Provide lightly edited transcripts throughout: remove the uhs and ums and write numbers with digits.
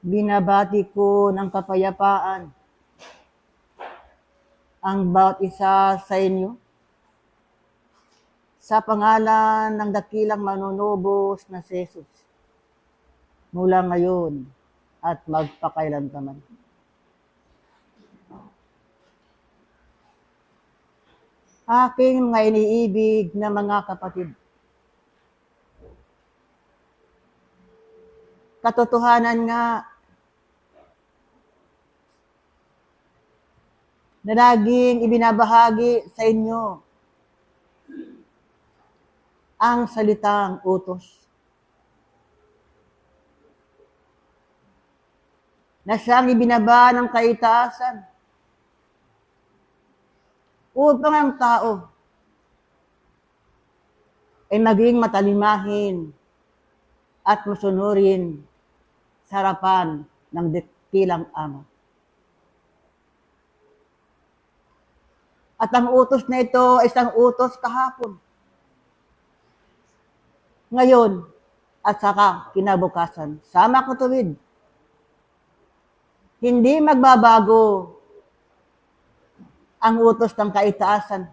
Binabati ko ng kapayapaan ang bawat isa sa inyo sa pangalan ng dakilang manunubos na si Jesus mula ngayon at magpakailanman. Aking mga iniibig na mga kapatid, katotohanan nga na laging ibinabahagi sa inyo ang salitang utos na siyang ibinaba ng kaitaasan upang ang tao ay maging matalimahin at masunurin sa harapan ng dakilang Ama. At ang utos na ito ay isang utos kahapon, ngayon, at saka kinabukasan. Sa makatuwid, hindi magbabago ang utos ng kaitaasan,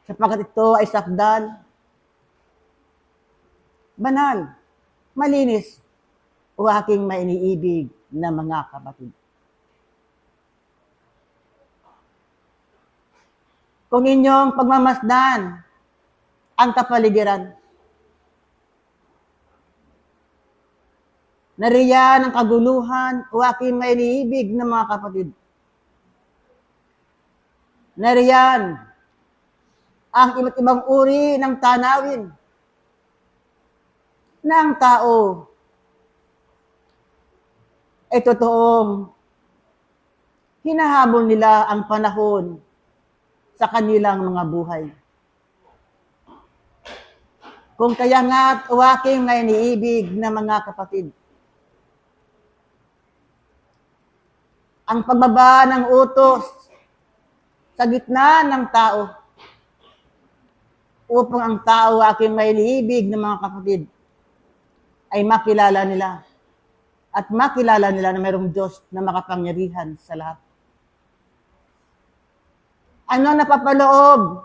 sapagkat ito ay sakdal, banal, malinis, o aking mainiibig na mga kapatid. Kung inyong pagmamasdan ang kapaligiran, nariyan ang kaguluhan o aking mainiibig na mga kapatid. Nariyan ang iba't ibang uri ng tanawin na ang tao ay totoong hinahabol nila ang panahon sa kanilang mga buhay. Kung kaya nga't o aking mainiibig na mga kapatid, ang pagbaba ng utos sa gitna ng tao upang ang tao aking mainiibig na mga kapatid ay makilala nila at makilala nila na mayroong Diyos na makapangyarihan sa lahat. Ano napapaloob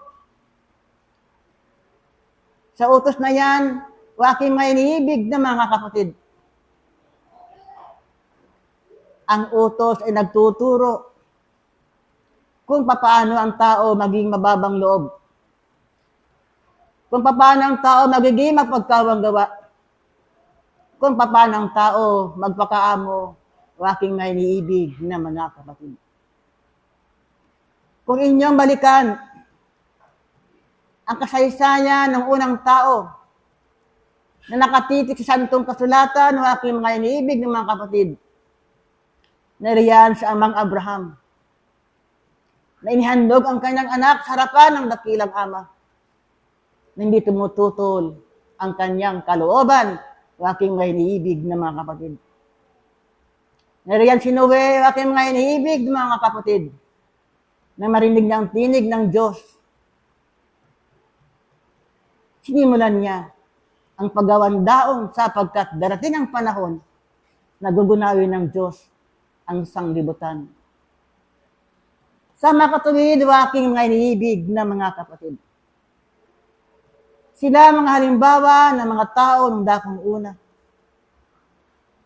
sa utos na yan o aking mainiibig na mga kapatid? Ang utos ay nagtuturo kung paano ang tao maging mababang loob, kung paano ang tao magiging mapagkawang-gawa, kung paano ang tao magpakaamo o aking mainiibig na mga kapatid. Kung inyong balikan ang kasaysayan ng unang tao na nakatitik sa santong kasulatan o aking mga iniibig ng mga kapatid, nariyan sa amang Abraham na inihandog ang kanyang anak sa harapan ng dakilang Ama na hindi tumututol ang kanyang kalooban o aking mga iniibig ng mga kapatid. Nariyan si Noe o aking mga iniibig ng mga kapatid na marinig niya ang tinig ng Diyos. Sinimulan niya ang paggawan daong sapagkat darating ang panahon na gugunawin ng Diyos ang sanglibutan. Sa makatuwid o aking mga iniibig na mga kapatid, sila mga halimbawa ng mga tao ng dakong una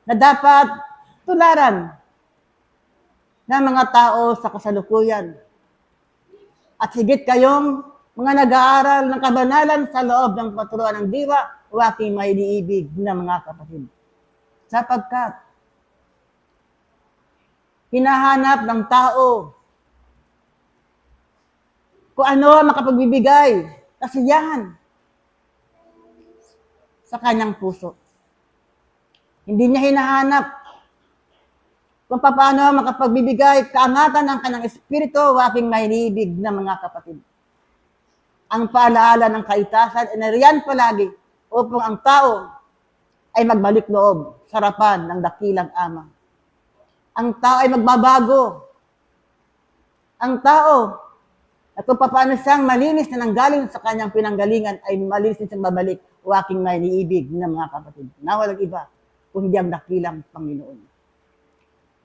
na dapat tularan ng mga tao sa kasalukuyan. At higit kayong mga nag-aaral ng kabanalan sa loob ng paturuan ng diwa o aking mainiibig na mga kapatid. Sapagkat hinahanap ng tao kung ano makapagbibigay kasiyahan sa kanyang puso. Hindi niya hinahanap kung paano makapagbibigay kaangatan ng kanyang espiritu o aking mainiibig na mga kapatid. Ang paalaala ng kaitasan ay nariyan palagi upang ang tao ay magbalik loob sa harapan ng dakilang Ama. Ang tao ay magbabago. Ang tao, at kung paano siyang malinis na nanggaling sa kanyang pinanggalingan, ay malinis siyang babalik o aking mainiibig na mga kapatid. Na walang iba, kundi ang dakilang Panginoon.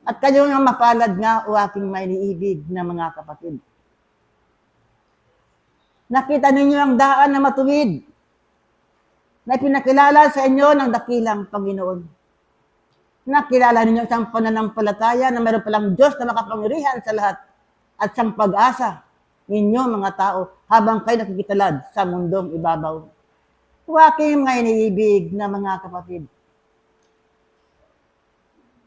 At kayo nga mapalad nga, o aking may niibig na mga kapatid. Nakita ninyo ang daan na matuwid na pinakilala sa inyo ng dakilang Panginoon. Nakilala ninyo isang pananampalataya na mayroon palang Diyos na makapangyarihan sa lahat at siyang pag-asa ninyo mga tao habang kayo nakikitalad sa mundong ibabaw. Aking mga iniibig na mga kapatid,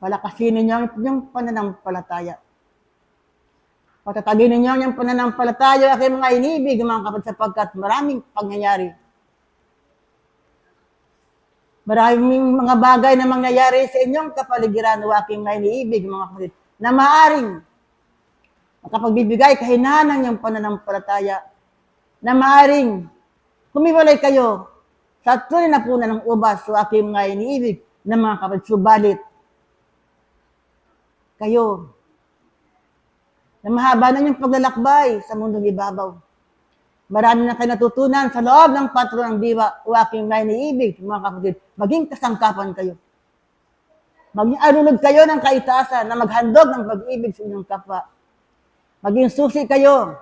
palakasin ninyo yung pananampalataya. Patatagin ninyo yung pananampalataya, aking mga iniibig mga kapatid, sapagkat maraming pangyayari. Maraming mga bagay na mangyayari sa inyong kapaligiran, aking mga iniibig mga kapatid, na maaring makapagbibigay kahinanan yung pananampalataya, na maaring kumiwalay kayo sa tunay na punan ng ubas, aking mga iniibig na mga kapatid, subalit kayo na mahaba na yung paglalakbay sa mundong ibabaw. Marami na kayo natutunan sa loob ng patron ng diwa, o aking mga iniibig, mga kapatid, maging kasangkapan kayo. Maging arulog kayo ng kaitaasan na maghandog ng pag-ibig sa inyong kapwa. Maging susi kayo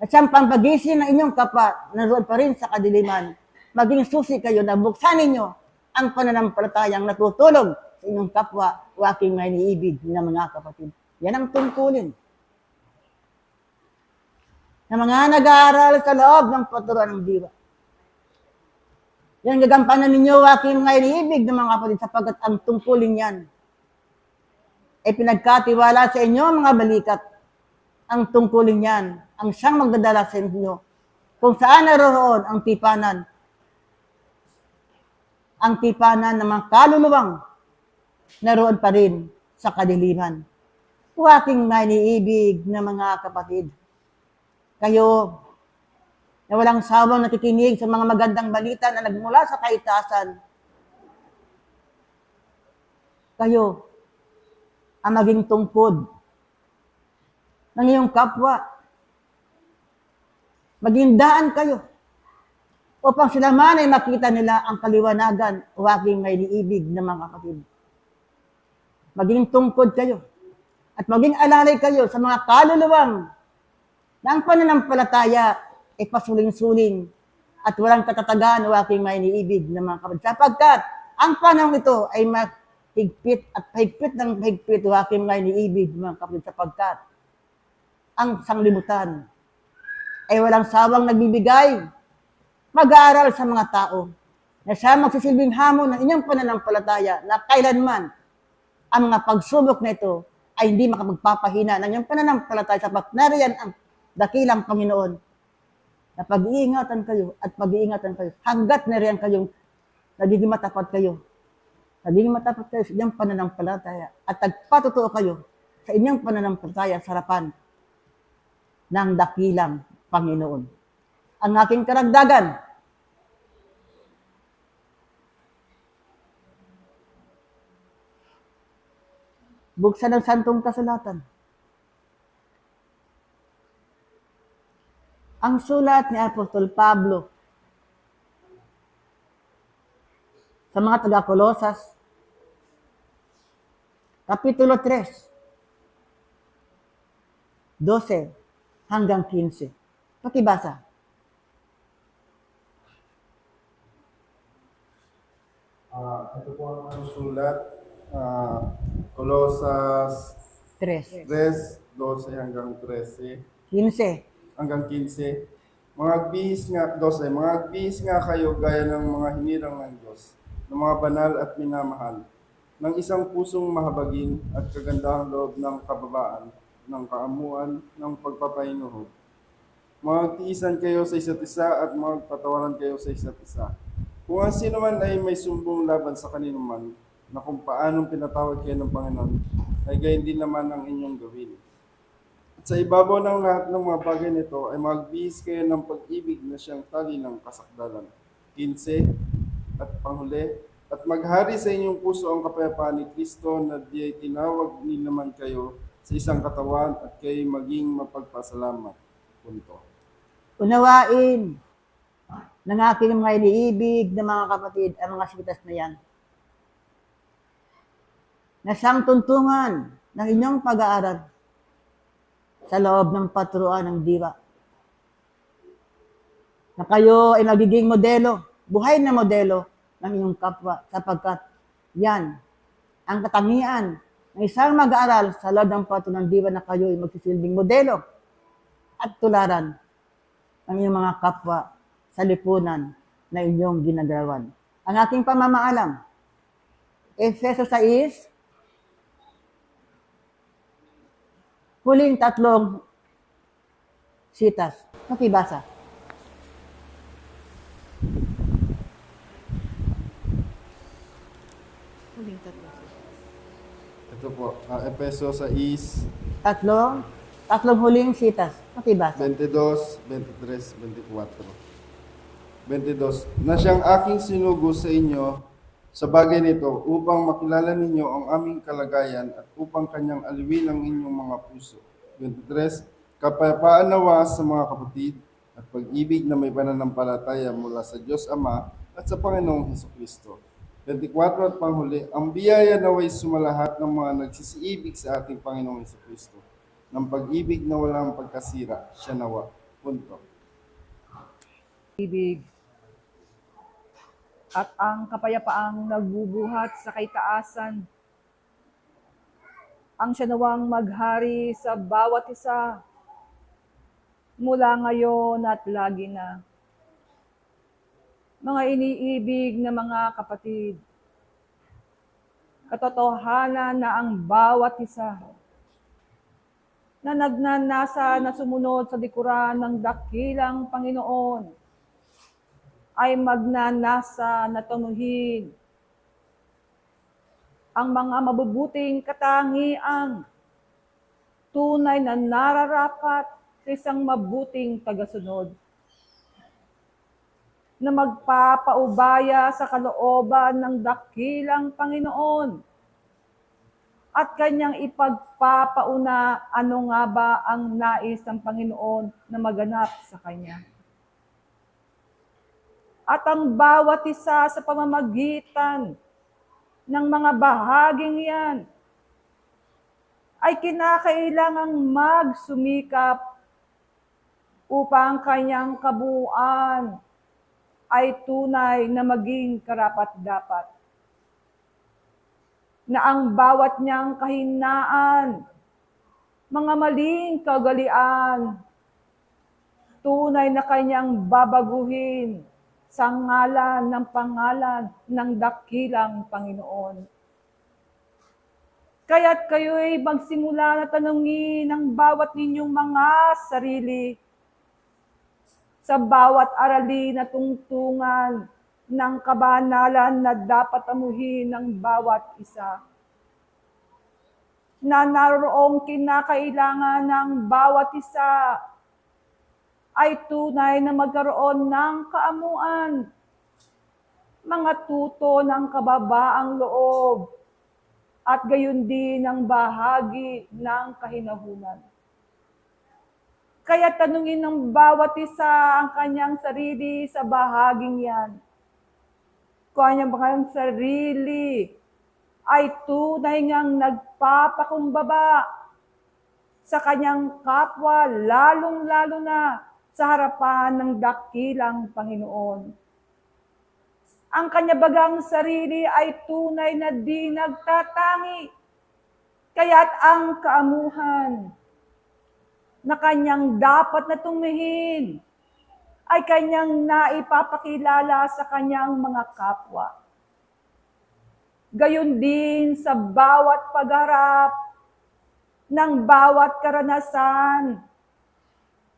at siyang pampagising ng inyong kapwa, naroon pa rin sa kadiliman. Maging susi kayo na buksan ninyo ang pananampalatayang natutulog sa inyong kapwa, o aking mga iniibig na mga kapatid. Yan ang tungkulin na mga nag-aaral sa loob ng paturuan ng diwa. Yan gagampanan ninyo, aking mga iniibig ng mga kapatid, sapagkat ang tungkulin yan ay pinagkatiwala sa inyo mga balikat. Ang tungkulin yan, ang siyang magdadala sa inyo kung saan naroon ang tipanan ng mga kaluluwang naroon pa rin sa kadiliman. Aking mga iniibig na mga kapatid, kayo na walang sawang nakikinig sa mga magandang balita na nagmula sa kaitaasan, kayo ang maging tungkod ng iyong kapwa. Maging daan kayo upang sila man ay makita nila ang kaliwanagan, o aking may iniibig na mga kapatid. Maging tungkod kayo at maging alalay kayo sa mga kaluluwang na ang pananampalataya ay pasuling-suling at walang katatagan, o aking may iniibig na mga kapatid. Sapagkat ang panahon ito ay mahigpit at mahigpit ng mahigpit, o aking may iniibig mga kapatid, sapagkat ang sanglibutan ay walang sawang nagbibigay mag-aaral sa mga tao na siya magsisilbing hamon ng inyong pananampalataya na kailanman ang mga pagsubok na ito ay hindi makapagpapahina ng inyong pananampalataya, sapagkat nariyan ang dakilang Panginoon na pag-iingatan kayo at pag-iingatan kayo hanggat nariyan kayong nagiging matapat kayo. Nagiging matapat kayo sa inyong pananampalataya at nagpatotoo kayo sa inyong pananampalataya sa harapan ng dakilang Panginoon. Ang aking karagdagan, buksan ang santong kasulatan. Ang sulat ni Apostol Pablo sa mga taga-Kolosas, Kapitulo 3, 12 hanggang 15. Pakibasa. Ito po ang sulat, Colosas 3, 12 hanggang 13. 15. Hanggang 15. Mga bihis nga kayo gaya ng mga hinirang ng Diyos, ng mga banal at minamahal, ng isang pusong mahabagin at kagandahang loob ng kababaan, ng kaamuan, ng pagpapahinuhod. Magtiisan kayo sa isa't isa at magpatawaran kayo sa isa't isa. Kung ang sino man ay may sumbong laban sa kanino man, na kung paanong pinatawad kayo ng Panginoon, ay gayon din naman ang inyong gawin. At sa ibabaw ng lahat ng mga bagay nito ay magbihis kayo ng pag-ibig na siyang tali ng kasakdalan. 15 at panghuli, at maghari sa inyong puso ang kapayapaan ni Kristo na di ay tinawag ni naman kayo sa isang katawan at kayo maging mapagpasalamat. Punto. Unawain ng aking mga iniibig na mga kapatid ang mga sitas na yan. na siyang tuntungan ng inyong pag-aaral sa loob ng patruan ng diwa. Na kayo ay magiging modelo, buhay na modelo ng inyong kapwa sapagkat yan ang katangian ng isang mag-aaral sa loob ng patruan ng diwa na kayo ay magsisilbing modelo at tularan ng inyong mga kapwa sa lipunan na inyong ginagalawan. Ang ating pamamaalam, Efeso 6, huling 3 sitas. Makibasa. Huling 3 sitas. Ito po, Efeso 6, Tatlong huling sitas. Makibasa. 22, 23, 24. 22. Na siyang aking sinugo sa inyo sa bagay nito upang makilala ninyo ang aming kalagayan at upang kanyang aliwin ang inyong mga puso. 23. Kapayapaan nawa sa mga kapatid at pag-ibig na may pananampalataya mula sa Diyos Ama at sa Panginoong Hesukristo. 24 at panghuli, ang biyaya naway sumalahat ng mga nagsisiibig sa ating Panginoong Hesukristo ng pag-ibig na walang pagkasira, siya nawa. Punto. Ibig at ang kapayapaang nagbubuhat sa kaitaasan. Ang siya nawang maghari sa bawat isa mula ngayon at lagi na. Mga iniibig na mga kapatid, katotohanan na ang bawat isa na nagnanasa na sumunod sa likuran ng dakilang Panginoon ay magnanasa na tunuhin ang mga mabubuting katangiang tunay na nararapat sa isang mabuting tagasunod na magpapaubaya sa kalooban ng dakilang Panginoon at kanyang ipagpapauna ano nga ba ang nais ng Panginoon na maganap sa kanya. At ang bawat isa sa pamamagitan ng mga bahaging yan ay kinakailangang magsumikap upang kanyang kabuuan ay tunay na maging karapat-dapat. Na ang bawat niyang kahinaan, mga maling kagalian, tunay na kanyang babaguhin sa ngalan ng pangalan ng dakilang Panginoon. Kaya't kayo'y magsimula na tanungin ang bawat ninyong mga sarili sa bawat aralin na tungtungan ng kabanalan na dapat amuhin ng bawat isa. Na naroong kinakailangan ng bawat isa ay tunay na magkaroon ng kaamuan, mga tuto ng kababaang loob, at gayon din ang bahagi ng kahinahunan. Kaya tanungin ng bawat isa ang kanyang sarili sa bahaging yan. Kung ang kanyang sarili ay tunay ngang nagpapakumbaba sa kanyang kapwa, lalong-lalo na sa harapan ng dakilang Panginoon. Ang kanya bagang sarili ay tunay na di nagtatangi, kaya't ang kaamuhan na kanyang dapat na tumihin ay kanyang naipapakilala sa kanyang mga kapwa. Gayon din sa bawat pagharap ng bawat karanasan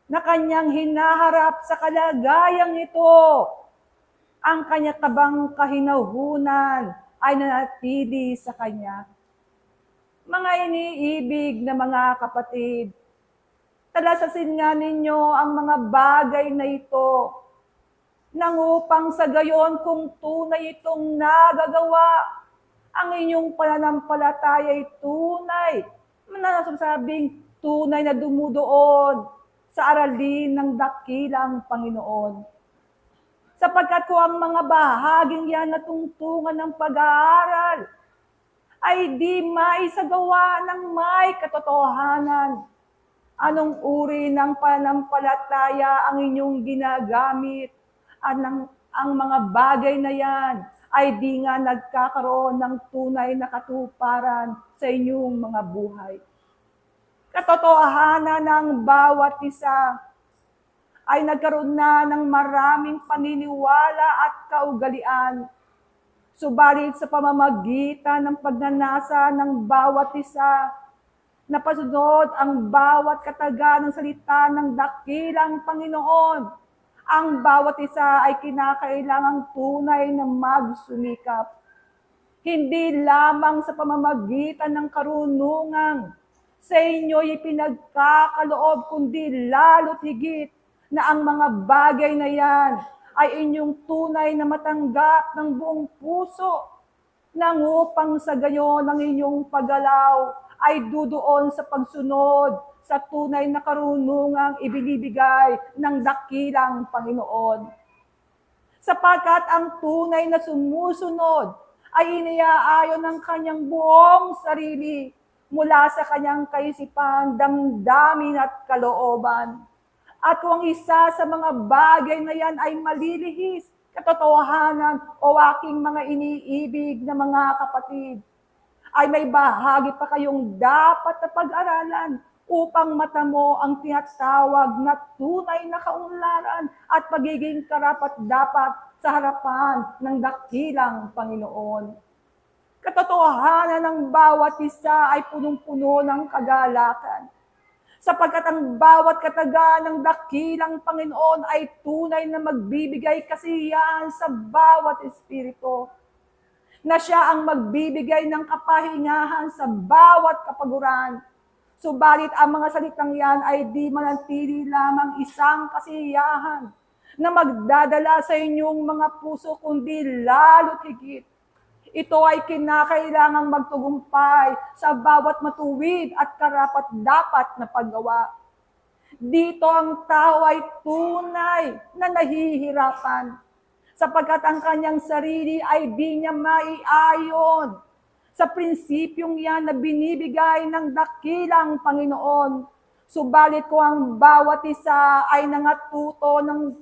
na kanyang hinaharap sa kalagayang ito, ang kanya kabang kahinahunan ay nanatili sa kanya. Mga iniibig na mga kapatid, talasasin nga ninyo ang mga bagay na ito nang upang sa gayon kung tunay itong nagagawa, ang inyong pananampalataya ay tunay, manasasabing tunay na dumudoon sa aralin ng dakilang Panginoon. Sapagkat kung ang mga bahaging yan na tungtungan ng pag-aaral ay di maisagawa ng may katotohanan. Anong uri ng pananampalataya ang inyong ginagamit? Ang mga bagay na yan ay di nga nagkakaroon ng tunay na katuparan sa inyong mga buhay. Katotohanan ng bawat isa ay nagkaroon na ng maraming paniniwala at kaugalian. Subalit sa pamamagitan ng pagnanasa ng bawat isa, napasunod ang bawat kataga ng salita ng dakilang Panginoon. Ang bawat isa ay kinakailangang tunay na magsumikap. Hindi lamang sa pamamagitan ng karunungan sa inyo'y ipinagkakaloob, kundi lalo't higit na ang mga bagay na yan ay inyong tunay na matanggap ng buong puso, nang upang sa gayon ang inyong paggalaw ay dudoon sa pagsunod sa tunay na karunungang ibinibigay ng dakilang Panginoon. Sapagkat ang tunay na sumusunod ay iniaayon ng kanyang buong sarili mula sa kanyang kaisipan, damdamin at kalooban. At kung isa sa mga bagay na yan ay malilihis, katotohanan o aking mga iniibig na mga kapatid, ay may bahagi pa kayong dapat na pag-aralan upang matamo ang tinatawag na tunay na kaunlaran at pagiging karapat-dapat sa harapan ng dakilang Panginoon. Katotohanan ng bawat isa ay punong-puno ng kagalakan, sapagkat ang bawat kataga ng dakilang Panginoon ay tunay na magbibigay kasiyahan sa bawat espiritu, na siya ang magbibigay ng kapahingahan sa bawat kapaguran. Subalit ang mga salitang yan ay di manatili lamang isang kasiyahan na magdadala sa inyong mga puso, kundi lalo't higit ito ay kinakailangang magtugumpay sa bawat matuwid at karapat-dapat na paggawa. Dito ang tao ay tunay na nahihirapan, sapagkat ang kanyang sarili ay di niya maiayon sa prinsipyong yan na binibigay ng dakilang Panginoon. Subalit kung ang bawat isa ay nangatuto ng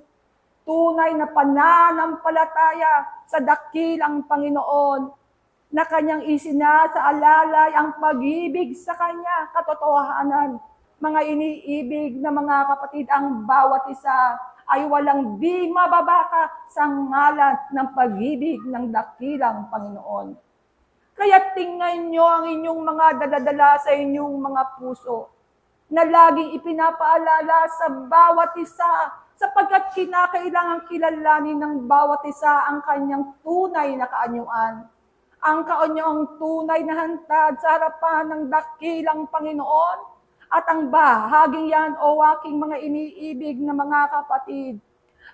tunay na pananampalataya sa dakilang Panginoon, na kanyang isinasaalalay ang pag-ibig sa kanya, katotohanan, mga iniibig na mga kapatid, ang bawat isa ay walang di mababaka sa ngalan ng pag-ibig ng dakilang Panginoon. Kaya tingnan nyo ang inyong mga daladala sa inyong mga puso, na laging ipinapaalala sa bawat isa, sapagkat kinakailangang kilalanin ng bawat isa ang kanyang tunay na kaanyuan. Ang kaanyuang tunay na hantad sa harapan ng dakilang Panginoon, at ang bahaging yan o aking mga iniibig na mga kapatid,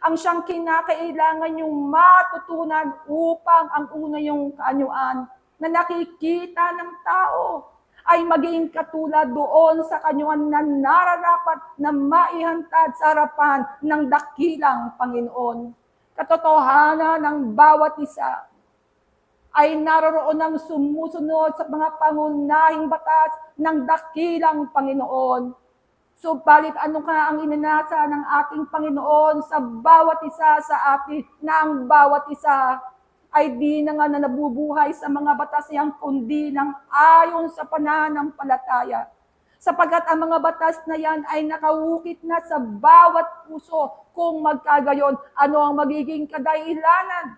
ang siyang kinakailangan yung matutunan upang ang una yung kaanyuan na nakikita ng tao ay maging katulad doon sa kanyuan na nararapat na maihantad sa harapan ng dakilang Panginoon. Katotohanan ng bawat isa ay naroroon ng sumusunod sa mga pangunahing batas ng dakilang Panginoon. Subalit ano ka ang inanasa ng ating Panginoon sa bawat isa sa atin, na ang bawat isa ay di na nga na nabubuhay sa mga batas niyang, kundi ng ayon sa pananampalataya. Sapagkat ang mga batas na yan ay nakawukit na sa bawat puso, kung magkagayon, ano ang magiging kadahilanan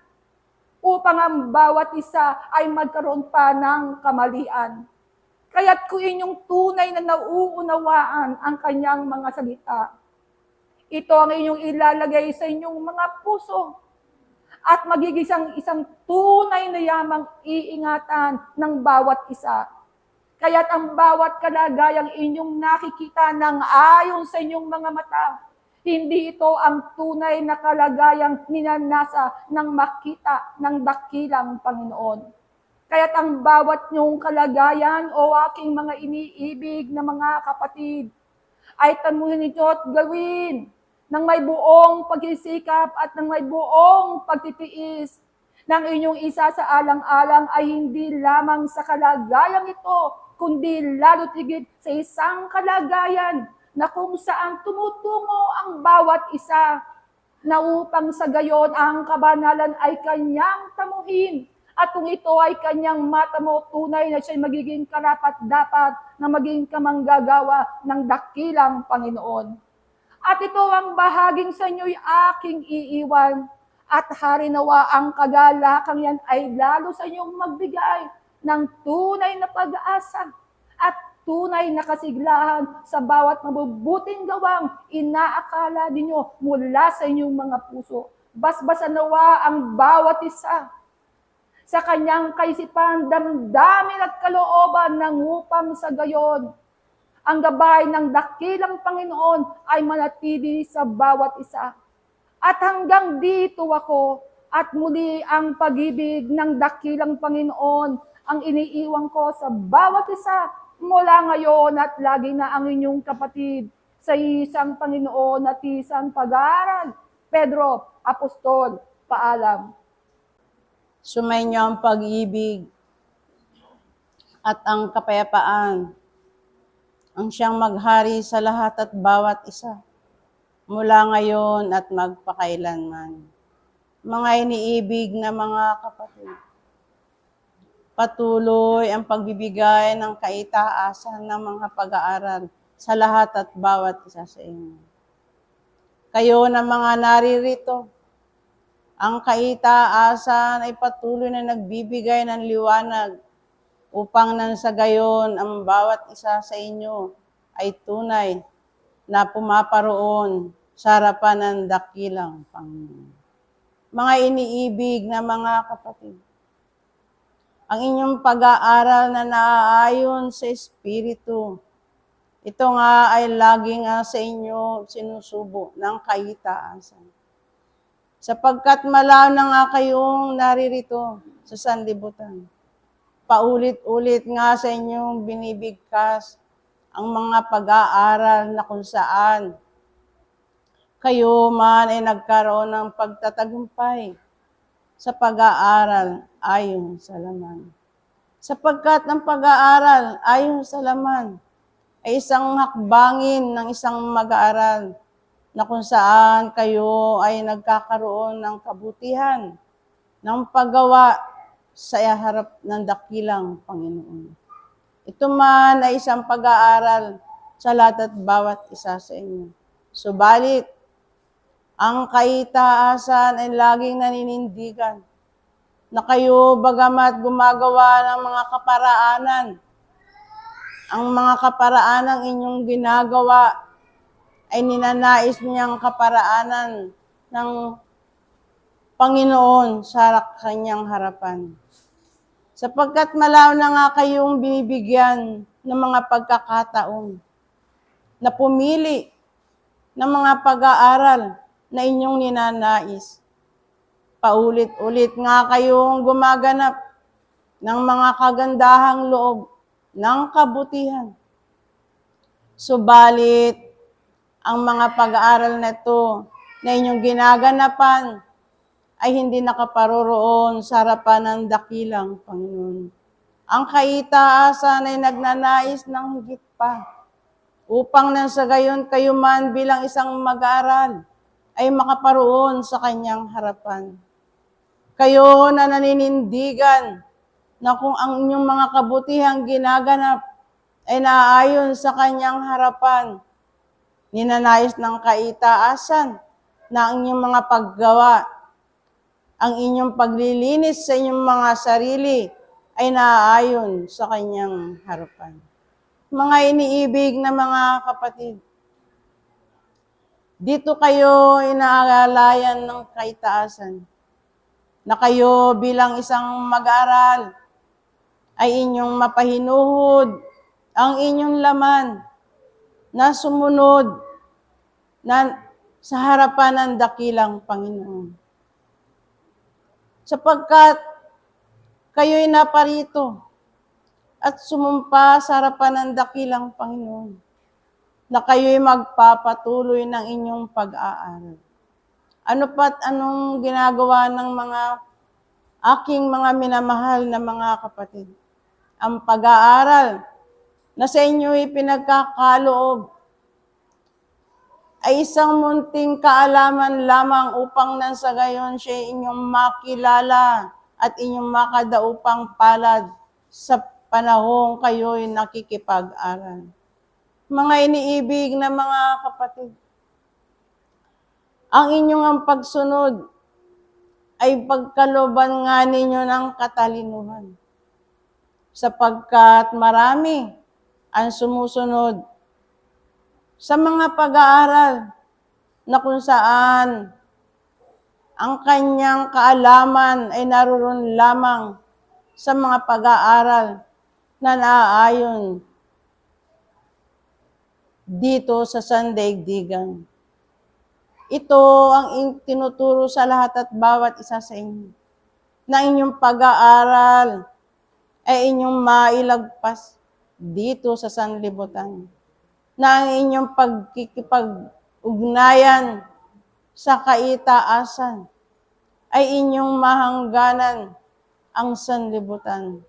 upang ang bawat isa ay magkaroon pa ng kamalian. Kaya't kung inyong tunay na nauunawaan ang kanyang mga salita, ito ang inyong ilalagay sa inyong mga puso, at magiging isang tunay na yamang iingatan ng bawat isa. Kaya't ang bawat kalagayang inyong nakikita ng ayon sa inyong mga mata, hindi ito ang tunay na kalagayang ninanasa ng makita ng dakilang Panginoon. Kaya't ang bawat nyong kalagayan o aking mga iniibig na mga kapatid, ay tamuhin ito at gawin ng may buong pagsisikap at ng may buong pagtitiis, ng inyong isa sa alang-alang ay hindi lamang sa kalagayang ito, kundi lalo't higit sa isang kalagayan na kung saan tumutungo ang bawat isa na upang sa gayon ang kabanalan ay kanyang tamuhin. At kung ito ay kanyang matamo, tunay na siya'y magiging karapat-dapat na maging kamanggagawa ng dakilang Panginoon. At ito ang bahaging sa inyo'y aking iiwan. At harinawa ang kagalakang yan ay lalo sa inyong magbigay ng tunay na pag-asa at tunay na kasiglahan sa bawat mabubuting gawang inaakala ninyo mula sa inyong mga puso. Basbasan nawa ang bawat isa sa kanyang kaisipan, damdamin at kalooban ng upang sa gayon ang gabay ng dakilang Panginoon ay manatili sa bawat isa. At hanggang dito ako at muli ang pag-ibig ng dakilang Panginoon ang iniiwan ko sa bawat isa mula ngayon at lagi na ang inyong kapatid sa isang Panginoon at isang pag-aaral. Pedro, Apostol, paalam. Sumainyo ang pag-ibig at ang kapayapaan ang siyang maghari sa lahat at bawat isa, mula ngayon at magpakailanman. Mga iniibig na mga kapatid, patuloy ang pagbibigay ng kaitaasan ng mga pag-aaral sa lahat at bawat isa sa inyo. Kayo na mga naririto, ang kaitaasan ay patuloy na nagbibigay ng liwanag upang nang sa gayon ang bawat isa sa inyo ay tunay na pumaparoon sa harapan ng dakilang Panginoon. Mga iniibig na mga kapatid, ang inyong pag-aaral na naaayon sa Espiritu, ito nga ay laging sa inyo sinusubo ng kaitaasan. Sapagkat malaw na nga kayong naririto sa sanlibutan, paulit-ulit nga sa inyong binibigkas ang mga pag-aaral na kung saan kayo man ay nagkaroon ng pagtatagumpay sa pag-aaral ayon sa laman. Sapagkat ang pag-aaral ayon sa laman ay isang hakbangin ng isang mag-aaral na kung saan kayo ay nagkakaroon ng kabutihan ng paggawa sa harap ng dakilang Panginoon. Ito man ay isang pag-aaral sa lahat at bawat isa sa inyo. Subalit, ang kaitaasan ay laging naninindigan na kayo bagamat gumagawa ng mga kaparaanan, ang mga kaparaanang inyong ginagawa ay ninanais niyang kaparaanan ng Panginoon sa kanyang harapan. Sapagkat malaw na nga kayong binibigyan ng mga pagkakataon na pumili ng mga pag-aaral na inyong ninanais. Paulit-ulit nga kayong gumaganap ng mga kagandahang loob ng kabutihan. Subalit, ang mga pag-aaral na ito na inyong ginaganapan ay hindi nakaparoroon sa harapan ng dakilang Panginoon. Ang kaitaasan ay nagnanais ng higit pa upang nang sa gayon kayo man bilang isang mag-aaral ay makaparoon sa kanyang harapan. Kayo na naninindigan na kung ang inyong mga kabutihang ginaganap ay naaayon sa kanyang harapan, ninanais ng kaitaasan na ang inyong mga paggawa, ang inyong paglilinis sa inyong mga sarili ay naaayon sa kanyang harapan. Mga iniibig na mga kapatid, dito kayo inaalayan ng kaitaasan na kayo bilang isang mag-aaral ay inyong mapahinuhod ang inyong laman na sumunod na sa harapan ng dakilang Panginoon. Sapagkat kayo'y naparito at sumumpa sa harapan ng dakilang Panginoon na kayo'y magpapatuloy ng inyong pag-aaral. Ano pat anong ginagawa ng mga Aking mga minamahal na mga kapatid, ang pag-aaral na sa inyo ipinagkakaloob ay isang munting kaalaman lamang upang nang sa gayon siya inyong makilala at inyong makadaupang palad sa panahong kayo'y nakikipag-aral. Mga iniibig na mga kapatid, ang inyong ang pagsunod ay pagkaloban nga ninyo ng katalinuhan. Sapagkat marami ang sumusunod sa mga pag-aaral na kung saan ang kanyang kaalaman ay naroon lamang sa mga pag-aaral na naaayon dito sa sandaigdigan. Ito ang tinuturo sa lahat at bawat isa sa inyo, na inyong pag-aaral ay inyong mailagpas dito sa sanlibutan, na ang inyong pagkikipag-ugnayan sa kaitaasan ay inyong mahangganan ang sanlibutan,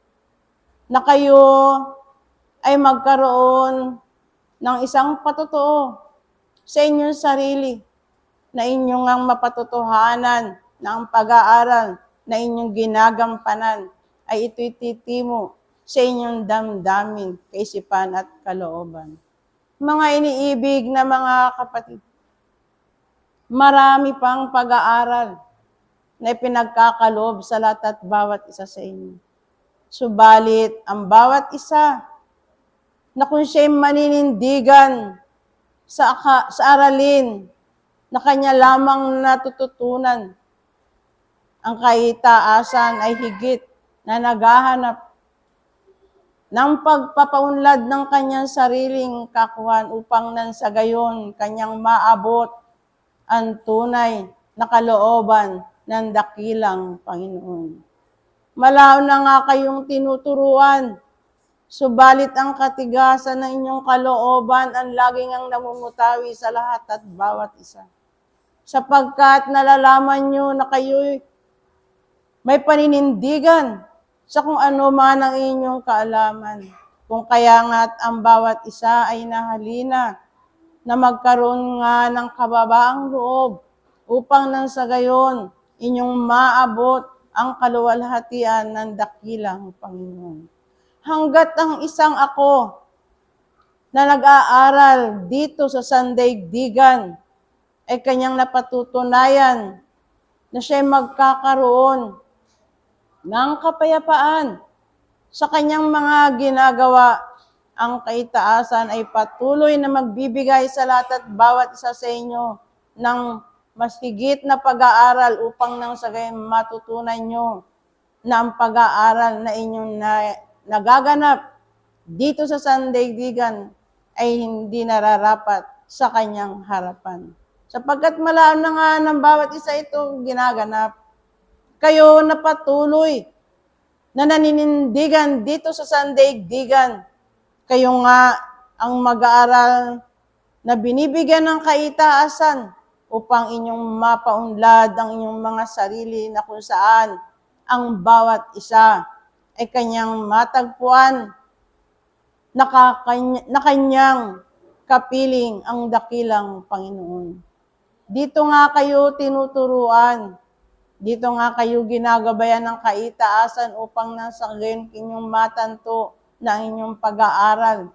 na kayo ay magkaroon ng isang patotoo sa inyong sarili, na inyong ang mapatotohanan na ang pag-aaral na inyong ginagampanan ay ito'y titimo sa inyong damdamin, kaisipan at kalooban. Mga iniibig na mga kapatid, marami pang pag-aaral na ipinagkakaloob sa lahat at bawat isa sa inyo. Subalit, ang bawat isa na kung siya'y maninindigan sa aralin na kanya lamang natututunan, ang kaitaasan ay higit na naghahanap ng pagpapaunlad ng kanyang sariling kakuhan upang nang sa gayon kanyang maabot ang tunay na kalooban ng dakilang Panginoon. Malao na nga kayong tinuturuan, subalit ang katigasan ng inyong kalooban ang laging ang namumutawi sa lahat at bawat isa. Sapagkat nalalaman nyo na kayo'y may paninindigan sa kung ano man ang inyong kaalaman. Kung kaya nga't ang bawat isa ay nahalina na magkaroon nga ng kababaang loob upang nang sa gayon inyong maabot ang kaluwalhatian ng dakilang Panginoon. Hanggat ang isang ako na nag-aaral dito sa sandaigdigan ay kanyang napatutunayan na siya'y magkakaroon ng kapayapaan sa kanyang mga ginagawa, ang kaitaasan ay patuloy na magbibigay sa lahat at bawat isa sa inyo ng mas higit na pag-aaral upang nang sa gayon matutunan nyo na ang pag-aaral na inyong nagaganap dito sa sandaigdigan ay hindi nararapat sa kanyang harapan. Sapagkat malaman na nga ng bawat isa ito ginaganap, kayo na patuloy na naninindigan dito sa sandaigdigan, kayo nga ang mag-aaral na binibigyan ng kaitaasan upang inyong mapaunlad ang inyong mga sarili na kung saan ang bawat isa ay kanyang matagpuan na kanyang kapiling ang dakilang Panginoon. Dito nga kayo tinuturuan, dito nga kayo ginagabayan ng kaitaasan upang nasa gayon inyong matanto na inyong pag-aaral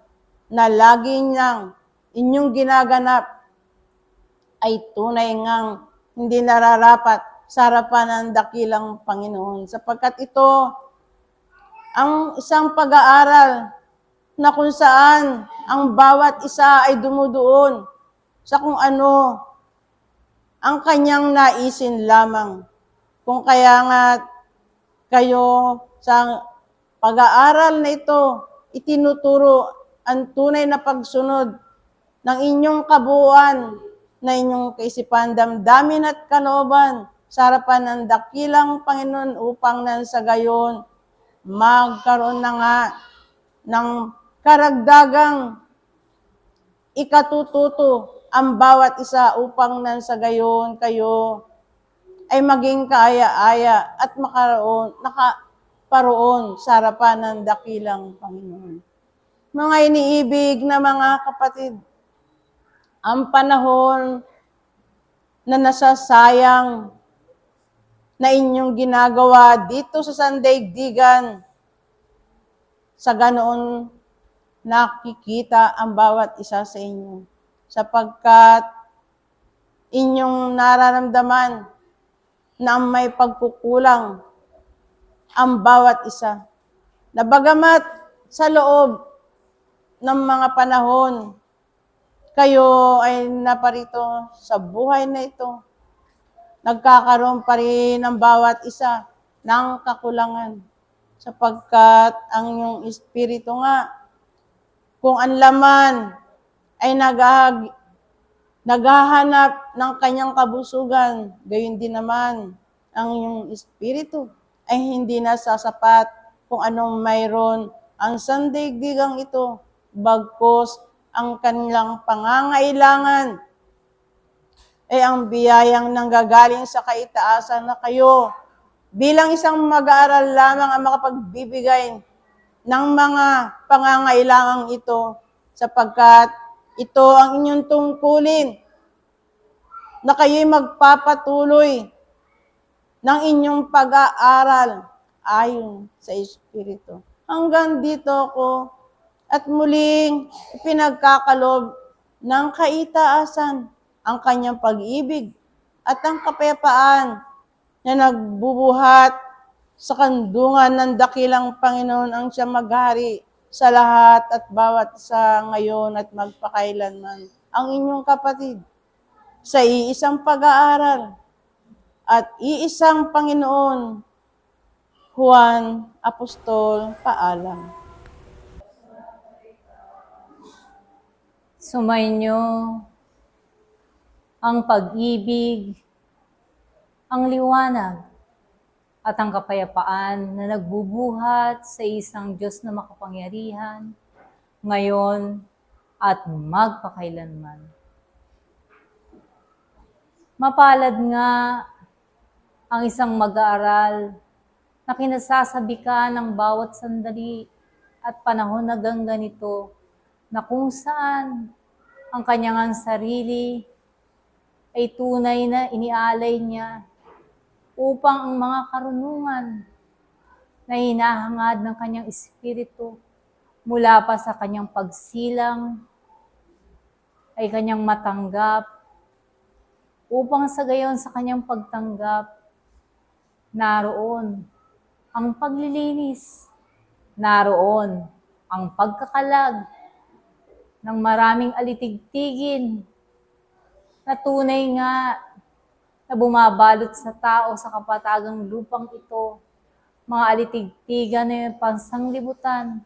na lagi niyang inyong ginaganap ay tunay ngang hindi nararapat sa harapan ng dakilang Panginoon. Sapagkat ito ang isang pag-aaral na kung saan ang bawat isa ay dumudoon sa kung ano ang kanyang naisin lamang. Kung kaya nga kayo sa pag-aaral na ito, itinuturo ang tunay na pagsunod ng inyong kabuuan, na inyong kaisipan, damdamin at kalooban sa harapan ng dakilang Panginoon upang nang sa gayon magkaroon na nga ng karagdagang ikatututo ang bawat isa upang nang sa gayon kayo ay maging kaaya-aya at nakaparoon sa harapan ng dakilang Panginoon. Mga iniibig na mga kapatid, ang panahon na nasasayang na inyong ginagawa dito sa sandaigdigan, sa ganoon nakikita ang bawat isa sa inyo. Sapagkat inyong nararamdaman na may pagkukulang ang bawat isa. Na bagamat sa loob ng mga panahon, kayo ay naparito sa buhay na ito, nagkakaroon pa rin ang bawat isa ng kakulangan. Sapagkat ang iyong espiritu nga, kung ang laman ay naghahanap ng kanyang kabusugan, gayon din naman ang iyong espiritu ay hindi nasasapat kung anong mayroon ang sandaigdigang ito, bagkus ang kanilang pangangailangan ay ang biyayang nanggagaling sa kaitaasan na kayo bilang isang mag-aaral lamang ang makapagbibigay ng mga pangangailangang ito, sapagkat ito ang inyong tungkulin na kayo'y magpapatuloy ng inyong pag-aaral ayon sa Espiritu. Hanggang dito ako at muling ipinagkakalob ng kaitaasan ang kanyang pag-ibig at ang kapayapaan na nagbubuhat sa kandungan ng dakilang Panginoon ang siyang maghari sa lahat at bawat isa ngayon at magpakailanman. Ang inyong kapatid sa iisang pag-aaral at iisang Panginoon, Juan Apostol, paalam. Sumainyo ang pag-ibig, ang liwanag, at ang kapayapaan na nagbubuhat sa isang Diyos na makapangyarihan, ngayon at magpakailanman. Mapalad nga ang isang mag-aaral na kinasasabi ka ng bawat sandali at panahon na ganito na kung saan ang kanyang sarili ay tunay na inialay niya upang ang mga karunungan na hinahangad ng kanyang espiritu mula pa sa kanyang pagsilang ay kanyang matanggap upang sa gayon sa kanyang pagtanggap naroon ang paglilinis, naroon ang pagkakalag ng maraming alitigtigin na tunay nga na bumabalot sa tao sa kapatagang lupang ito, mga alitigtigan na pansanglibutan,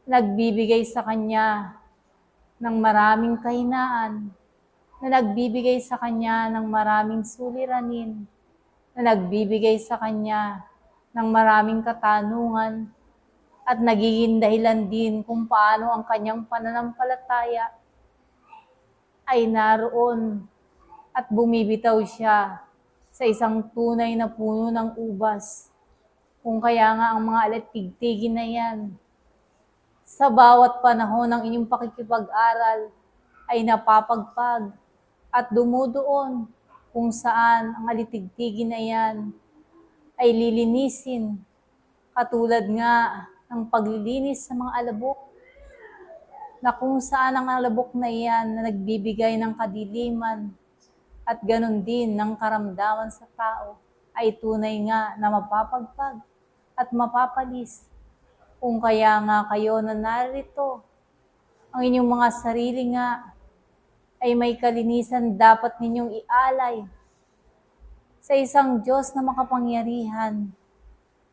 nagbibigay sa kanya ng maraming kahinaan, na nagbibigay sa kanya ng maraming suliranin, na nagbibigay sa kanya ng maraming katanungan, at nagiging dahilan din kung paano ang kanyang pananampalataya ay naroon at bumibitaw siya sa isang tunay na puno ng ubas. Kung kaya nga ang mga alatigtigin na yan, sa bawat panahon ng inyong pakikipag-aral ay napapagpag at dumudoon kung saan ang alitigtigin na yan ay lilinisin, katulad nga ng paglilinis sa mga alabok, na kung saan ang alabok na iyan na nagbibigay ng kadiliman at ganon din ng karamdaman sa tao ay tunay nga na mapapagpag at mapapalis. Kung kaya nga kayo na narito, ang inyong mga sarili nga ay may kalinisan dapat ninyong ialay sa isang Diyos na makapangyarihan,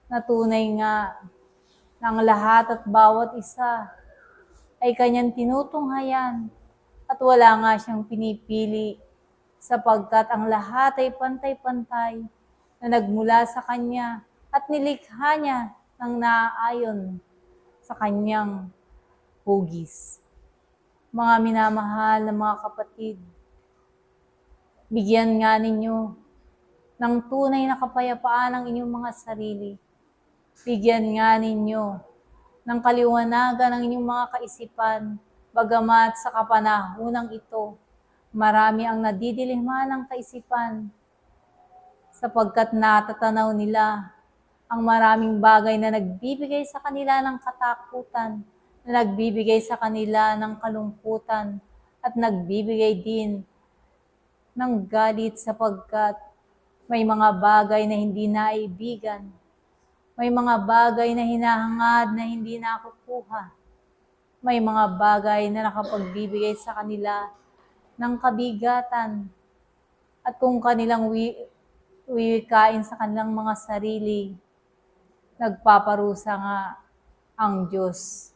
na tunay nga ng lahat at bawat isa ay kanyang tinutunghayan at wala nga siyang pinipili, sapagkat ang lahat ay pantay-pantay na nagmula sa kanya at nilikha niya ng naaayon sa kanyang hugis. Mga minamahal na mga kapatid, bigyan nga ninyo ng tunay na kapayapaan ang inyong mga sarili. Bigyan nga ninyo ng kaliwanagan ang inyong mga kaisipan, bagamat sa kapanahonang ito, marami ang nadidiliman ng kaisipan, sapagkat natatanaw nila ang maraming bagay na nagbibigay sa kanila ng katakutan, na nagbibigay sa kanila ng kalungkutan, at nagbibigay din ng galit sapagkat may mga bagay na hindi naibigan, may mga bagay na hinahangad na hindi nakukuha, may mga bagay na nakapagbibigay sa kanila ng kabigatan, at kung kanilang wiwikain sa kanilang mga sarili, nagpaparusa nga ang Diyos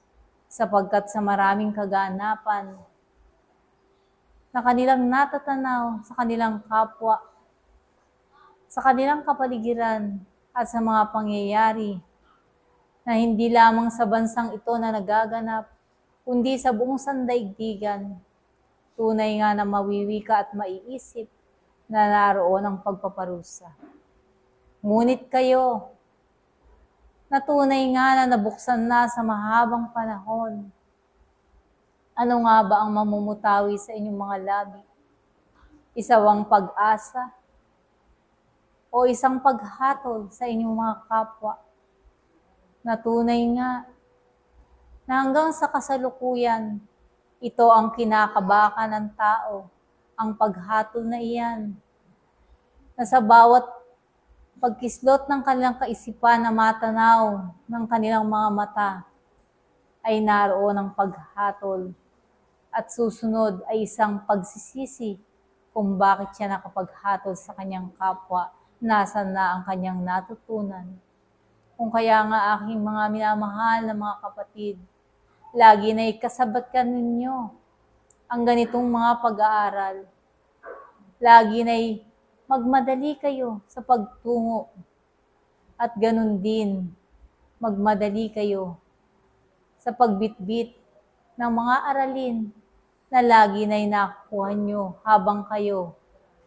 sapagkat sa maraming kaganapan na kanilang natatanaw sa kanilang kapwa, sa kanilang kapaligiran, at sa mga pangyayari na hindi lamang sa bansang ito na nagaganap, kundi sa buong sandaigdigan, tunay nga na mawiwika at maiisip na naroon ang pagpaparusa. Ngunit kayo, na tunay nga na nabuksan na sa mahabang panahon, ano nga ba ang mamumutawi sa inyong mga labi? Isawang pag-asa o isang paghatol sa inyong mga kapwa? Na tunay nga na hanggang sa kasalukuyan, ito ang kinakabaka ng tao, ang paghatol na iyan, na sa bawat pagkislot ng kanilang kaisipan na matanaw ng kanilang mga mata, ay naroon ang paghatol, at susunod ay isang pagsisisi kung bakit siya nakapaghatol sa kanyang kapwa, nasan na ang kanyang natutunan. Kung kaya nga aking mga minamahal na mga kapatid, lagi na ikasabatkan ninyo ang ganitong mga pag-aaral. Lagi na magmadali kayo sa pagtungo, at ganun din magmadali kayo sa pagbitbit ng mga aralin na lagi na nakukuha nyo habang kayo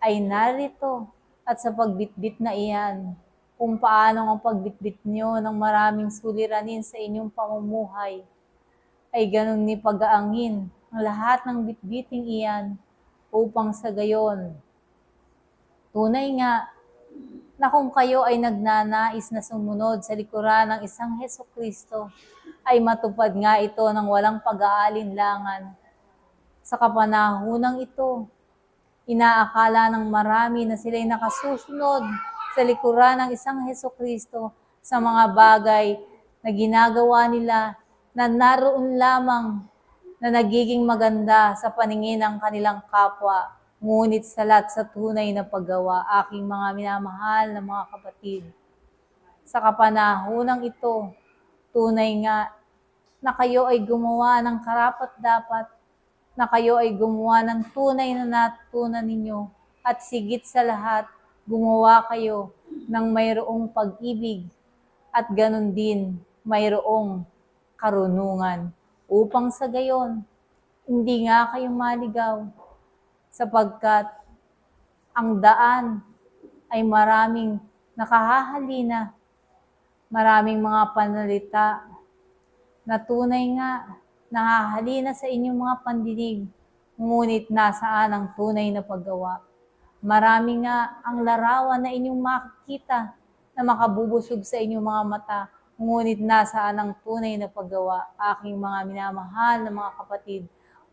ay narito, at sa pagbitbit na iyan, kung paano ang pagbitbit nyo ng maraming suliranin sa inyong pamumuhay, ay ganun ni pag-aangin ang lahat ng bitbiting iyan, upang sa gayon, tunay nga na kung kayo ay nagnanais na sumunod sa likuran ng isang Hesukristo, ay matupad nga ito ng walang pag-aalinlangan. Sa kapanahonang ito, inaakala ng marami na sila'y nakasusunod sa likuran ng isang Hesukristo sa mga bagay na ginagawa nila, na naroon lamang na nagiging maganda sa paningin ng kanilang kapwa, ngunit salat sa tunay na paggawa. Aking mga minamahal na mga kapatid, sa kapanahonang ito, tunay nga na kayo ay gumawa ng karapat-dapat, na kayo ay gumawa ng tunay na natutunan ninyo, at sigit sa lahat, gumawa kayo ng mayroong pag-ibig, at ganun din mayroong karunungan, upang sa gayon, hindi nga kayo maligaw, sapagkat ang daan ay maraming nakahahalina, maraming mga panalita na tunay nga nahahalina sa inyong mga pandinig, ngunit nasaan ang tunay na paggawa? Marami nga ang larawan na inyong makikita na makabubusog sa inyong mga mata, ngunit nasaan ang tunay na paggawa? Aking mga minamahal na mga kapatid,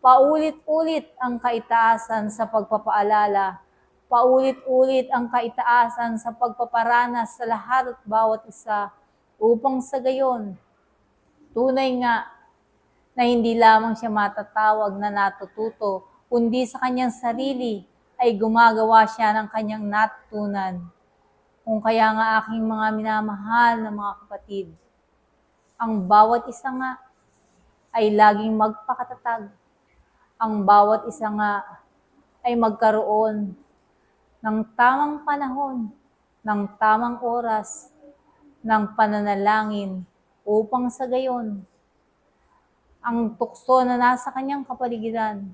paulit-ulit ang kaitaasan sa pagpapaalala, paulit-ulit ang kaitaasan sa pagpaparanas sa lahat at bawat isa, upang sa gayon, tunay nga na hindi lamang siya matatawag na natututo, kundi sa kanyang sarili ay gumagawa siya ng kanyang natutunan. Kung kaya nga aking mga minamahal na mga kapatid, ang bawat isa nga ay laging magpakatatag. Ang bawat isa nga ay magkaroon ng tamang panahon, ng tamang oras, ng pananalangin, upang sa gayon, ang tukso na nasa kanyang kapaligiran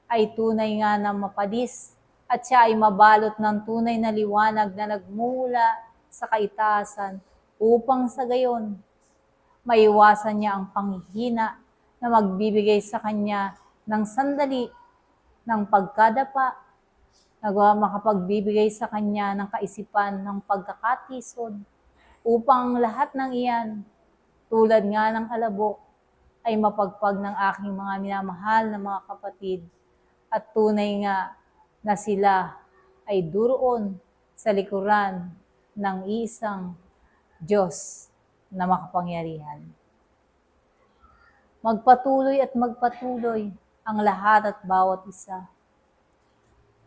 ay tunay nga na mapadis at siya ay mabalot ng tunay na liwanag na nagmula sa kaitaasan upang sa gayon maiwasan niya ang panghihina na magbibigay sa kanya ng sandali ng pagkadapa, na makapagbibigay sa kanya ng kaisipan ng pagkakatisod, upang ang lahat ng iyan, tulad nga ng alabok, ay mapagpag ng aking mga minamahal na mga kapatid, at tunay nga na sila ay duroon sa likuran ng isang Diyos na makapangyarihan. Magpatuloy at magpatuloy ang lahat at bawat isa.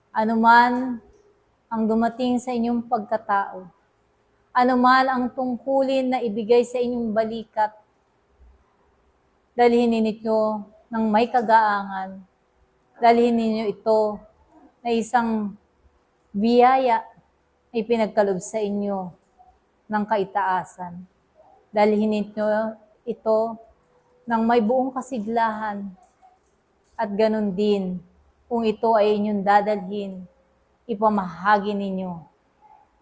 Anuman ang dumating sa inyong pagkatao, anuman ang tungkulin na ibigay sa inyong balikat, dalhin ninyo ng may kagaangan, dalhin ninyo ito na isang biyaya na ipinagkalob sa inyo ng kaitaasan. Dalhin ninyo ito ng may buong kasiglahan, at ganun din, kung ito ay inyong dadalhin, ipamahagi ninyo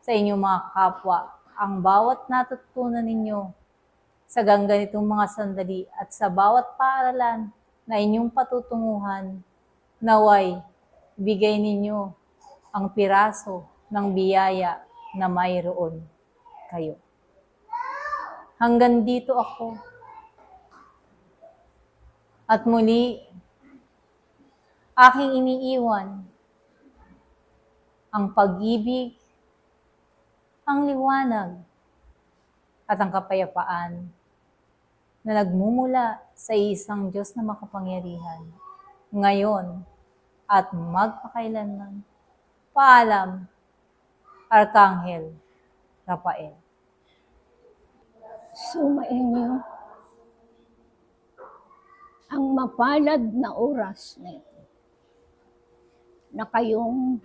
sa inyong mga kapwa ang bawat natutunan ninyo sa ganitong mga sandali at sa bawat paaralan na inyong patutunguhan, naway bigay ninyo ang piraso ng biyaya na mayroon kayo. Hanggang dito ako. At muli, aking iniiwan ang pag-ibig, ang liwanag, at ang kapayapaan na nagmumula sa isang Diyos na makapangyarihan, ngayon at magpakailanman. Paalam, Arkanghel Rafael. Sumainyo ang mapalad na oras na ito, na kayong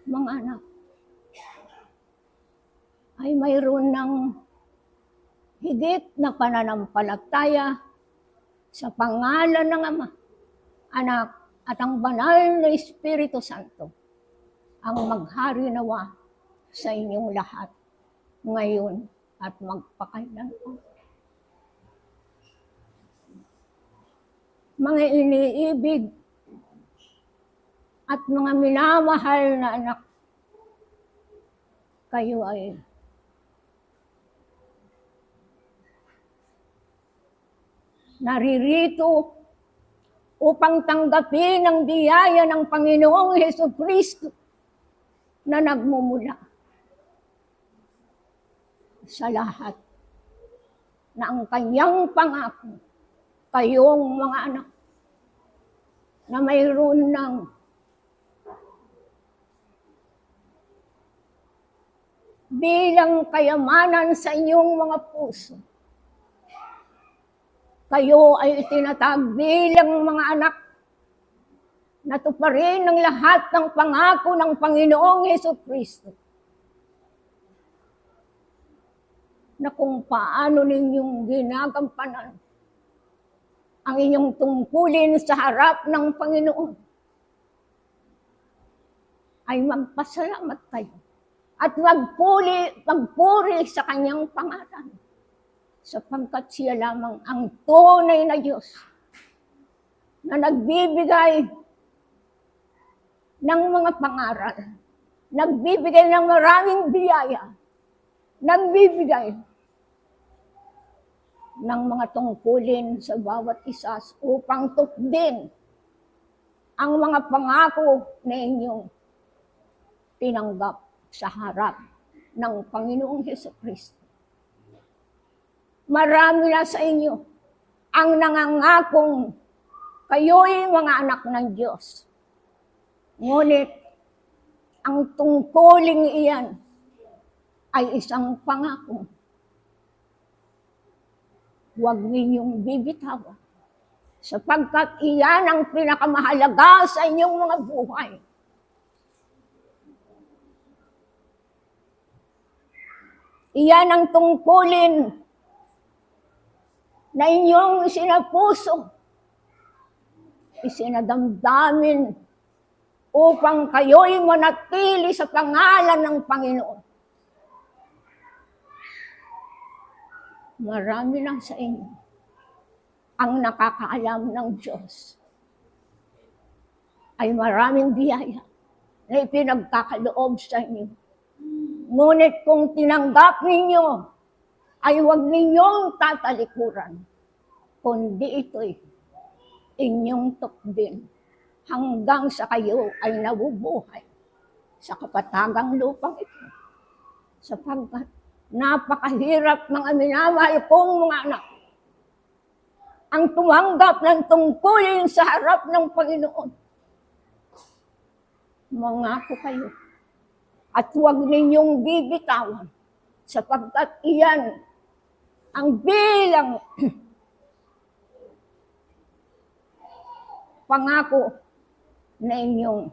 mga anak ay mayroon ng higit na pananampalataya sa pangalan ng Ama, Anak, at ang banal na Espiritu Santo ang maghari nawa sa inyong lahat ngayon at magpakailanman. Mga iniibig at mga minamahal na anak, kayo ay naririto upang tanggapin ang biyaya ng Panginoong Hesukristo na nagmumula sa lahat, na ang kanyang pangako, kayong mga anak, na mayroon ng bilang kayamanan sa inyong mga puso. Kayo ay itinatag bilang mga anak na tuparin ng lahat ng pangako ng Panginoong Hesukristo, na kung paano ninyong ginagampanan ang inyong tungkulin sa harap ng Panginoon, ay magpasalamat kayo at magpuri sa kanyang pangalan, sapagkat siya lamang ang tunay na Diyos na nagbibigay ng mga pangaral, nagbibigay ng maraming biyaya, nagbibigay ng mga tungkulin sa bawat isa upang tupdin ang mga pangako na inyong tinanggap sa harap ng Panginoong Hesukristo. Marami na sa inyo ang nangangakong kayo'y mga anak ng Diyos. Ngunit ang tungkuling iyan ay isang pangako. Huwag ninyong bibitawan, sapagkat iyan ang pinakamahalaga sa inyong mga buhay. Iyan ang tungkulin na inyong isinapuso, isinadamdamin upang kayo'y manatili sa pangalan ng Panginoon. Marami lang sa inyo ang nakakaalam ng Diyos. Ay maraming biyaya na ipinagkakaloob sa inyo. Ngunit kung tinanggap ninyo, ay huwag ninyong tatalikuran, kundi ito'y inyong tukdin hanggang sa kayo ay nabubuhay sa kapatagang lupang ito. Sapagkat napakahirap ng minamahal kong mga anak ang tumanggap ng tungkulin sa harap ng Panginoon. Mangako kayo at huwag ninyong bibitawan sapagkat iyan ang bilang pangako na inyong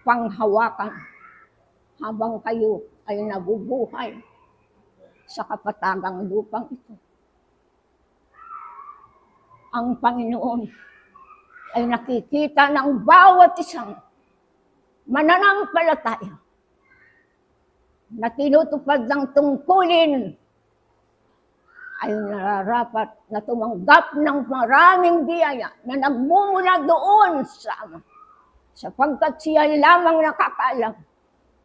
panghawakan habang kayo ay nabubuhay sa kapatagang lupang ito. Ang Panginoon ay nakikita ng bawat isang mananampalataya na tinutupad ng tungkulin ay nararapat na tumanggap ng maraming biyaya na nagmumula doon sa Ama. Sapagkat siya lamang nakakaalam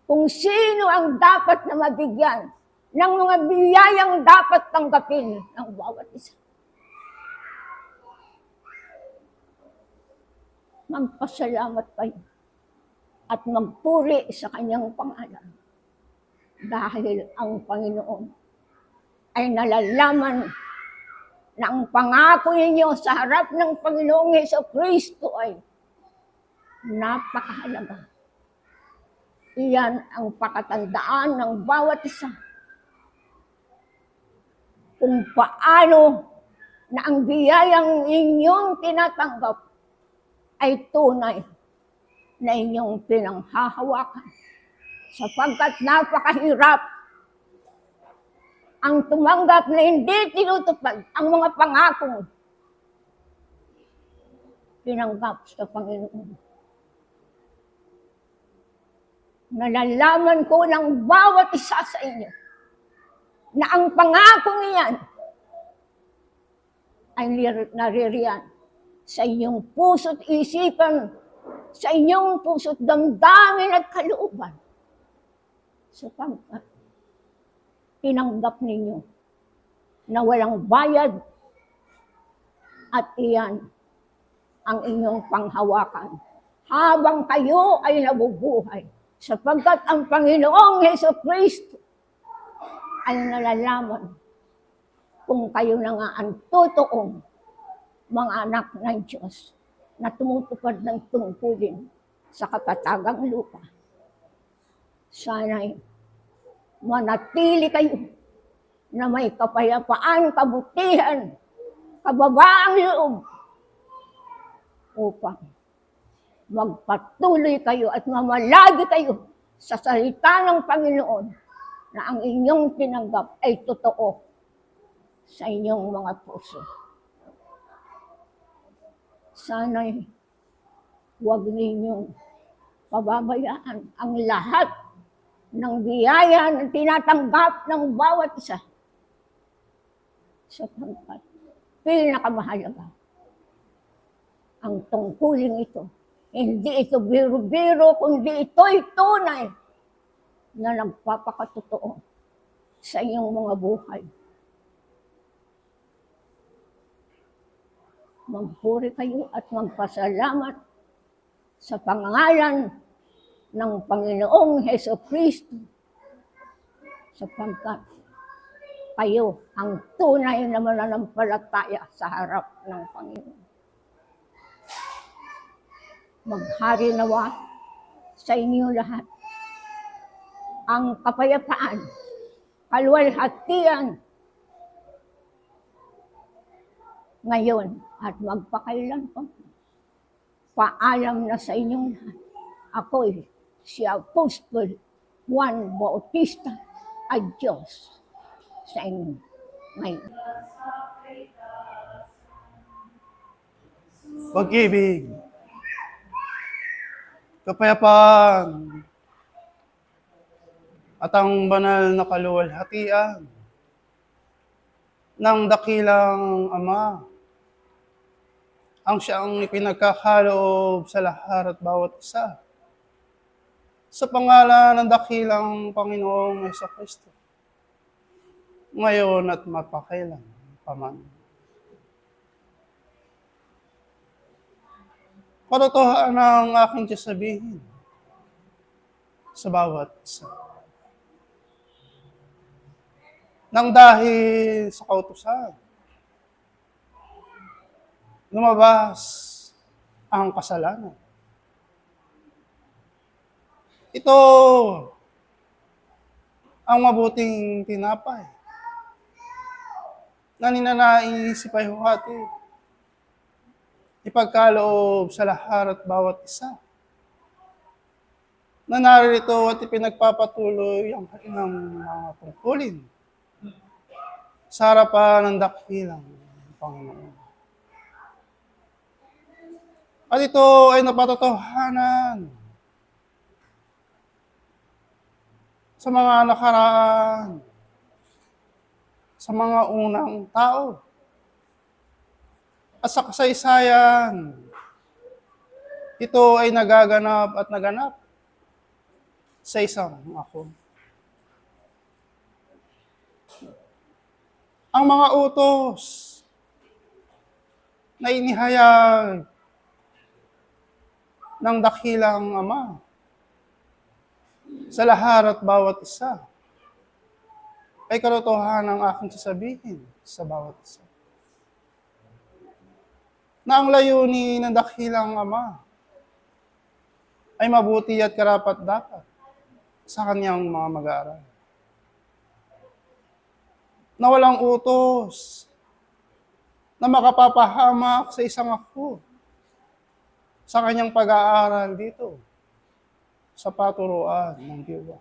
kung sino ang dapat na mabigyan ng mga biyayang dapat tanggapin ng bawat isa. Magpasalamat kayo at magpuri sa kanyang pangalan. Dahil ang Panginoon ay nalalaman na ang pangako ninyo sa harap ng Panginoong Jesucristo ay napakahalaga. Iyan ang pakatandaan ng bawat isa kung paano na ang biyayang inyong tinatanggap ay tunay na inyong pinanghahawakan. Sapagkat napakahirap ang tumanggap na hindi tinutupad ang mga pangakong pinanggap sa Panginoon. Nalalaman ko ng bawat isa sa inyo na ang pangakong iyan ay naririyan sa inyong puso't isipan, sa inyong puso't damdamin at kalooban. Sapagkat tinanggap ninyo na walang bayad at iyan ang inyong panghawakan habang kayo ay nabubuhay. Sapagkat ang Panginoong Jesucristo ay nalalaman kung kayo na nga ang totoong mga anak ng Diyos na tumutupad ng tungkulin sa kapatagang lupa. Sana'y manatili kayo na may kapayapaan, kabutihan, kababaang loob upang magpatuloy kayo at mamalagi kayo sa salita ng Panginoon na ang inyong tinanggap ay totoo sa inyong mga puso. Sana'y huwag ninyong pababayaan ang lahat ng biyaya na tinatanggap ng bawat isa. Sapagkat pinakamahalaga ang tungkulin ito. Hindi ito biro-biro, kundi ito'y tunay na nagpapakatotoo sa inyong mga buhay. Magpuri kayo at magpasalamat sa pangalan ng Panginoong Jesucristo sapagkat kayo ang tunay na mananampalataya sa harap ng Panginoon. Maghari nawa sa inyo lahat ang kapayapaan, kaluwalhatian ngayon at magpakailan pa. Paalam na sa inyong lahat. Ako'y si Apostol Juan Bautista ay Diyos sa inyo ngayon. Pag-ibig, kapayapaan, at ang banal na kaluwalhatian ng dakilang Ama, ang siyang ipinagkakaloob sa lahat at bawat isa, sa pangalan ng dakilang Panginoong Jesucristo, ngayon at mapakailan paman. Katotohanan ang aking sasabihin sa bawat isa. Nang dahil sa kautusan, lumabas ang kasalanan. Ito ang mabuting tinapay na ninanais si Paihuhati ipagkaloob sa lahat at bawat isa na naririto at ipinagpapatuloy ang kanilang mga tungkulin sa harapan ng dakilang Panginoon. At ito ay napatotohanan sa mga nakaraan, sa mga unang tao, at sa kasaysayan. Ito ay nagaganap at naganap sa isang ako. Ang mga utos na inihayag ng dakilang Ama sa lahat at bawat isa ay katotohanan ang aking sasabihin sa bawat isa. Na ang layunin ng dakilang Ama ay mabuti at karapat-dapat sa kanyang mga mag-aaral. Na walang utos na makapapahamak sa isang ako sa kanyang pag-aaral dito sa paturuan ng diwa.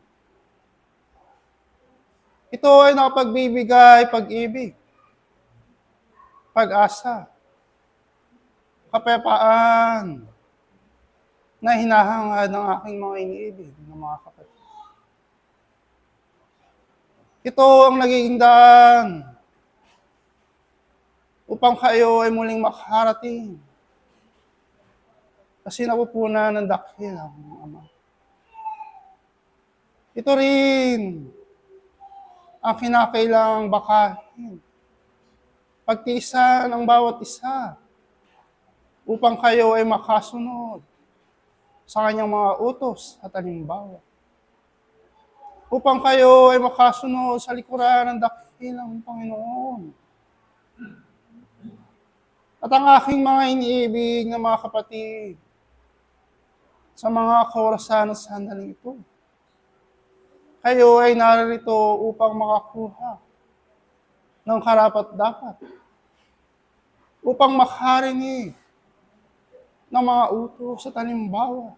Ito ay nakapagbibigay pag-ibig, pag-asa, kapayapaan na hinahangad ng aking mga iniibig ng mga kapatid. Ito ang nagiging daan upang kayo ay muling makarating kasi napupunan ng dakilang Ama. Ito rin ang kinakailangang bakahin, pagtiisan ang bawat isa upang kayo ay makasunod sa kanyang mga utos at halimbawa. Upang kayo ay makasunod sa likuran ng dakilang Panginoon. At ang aking mga iniibig na mga kapatid, sa mga kaorasan ng sandaling ito, kayo ay naririto upang makakuha ng karapat-dapat, upang makarinig ng mga utos at halimbawa,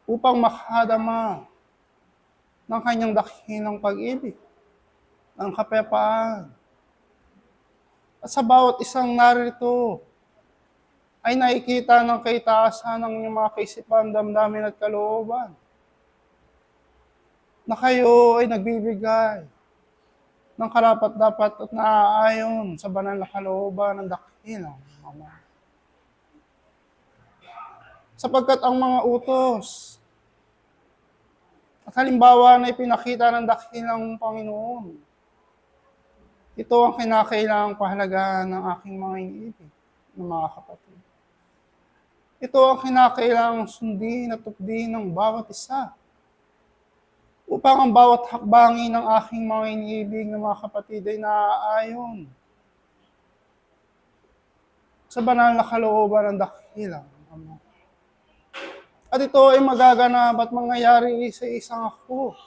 upang makadama ng kanyang dakilang pag-ibig, ng kapayapaan. At sa bawat isang naririto, ay nakikita ng kaitaasan ng inyong mga kaisipan, damdamin at kalooban, na kayo ay nagbibigay ng karapat-dapat at naaayon sa banal na kalooban ng dakilang Ama. Sapagkat ang mga utos at halimbawa na ipinakita ng dakilang Panginoon, ito ang kinakailangang pahalagahan ng aking mga iniibig ng mga kapatid. Ito ang kinakailangang sundin at tupdin ng bawat isa upang ang bawat hakbangin ng aking mga iniibig ng mga kapatid ay naaayon sa banal na kalooban ng dakilang Ama. At ito ay magaganap at mangyayari sa isang ako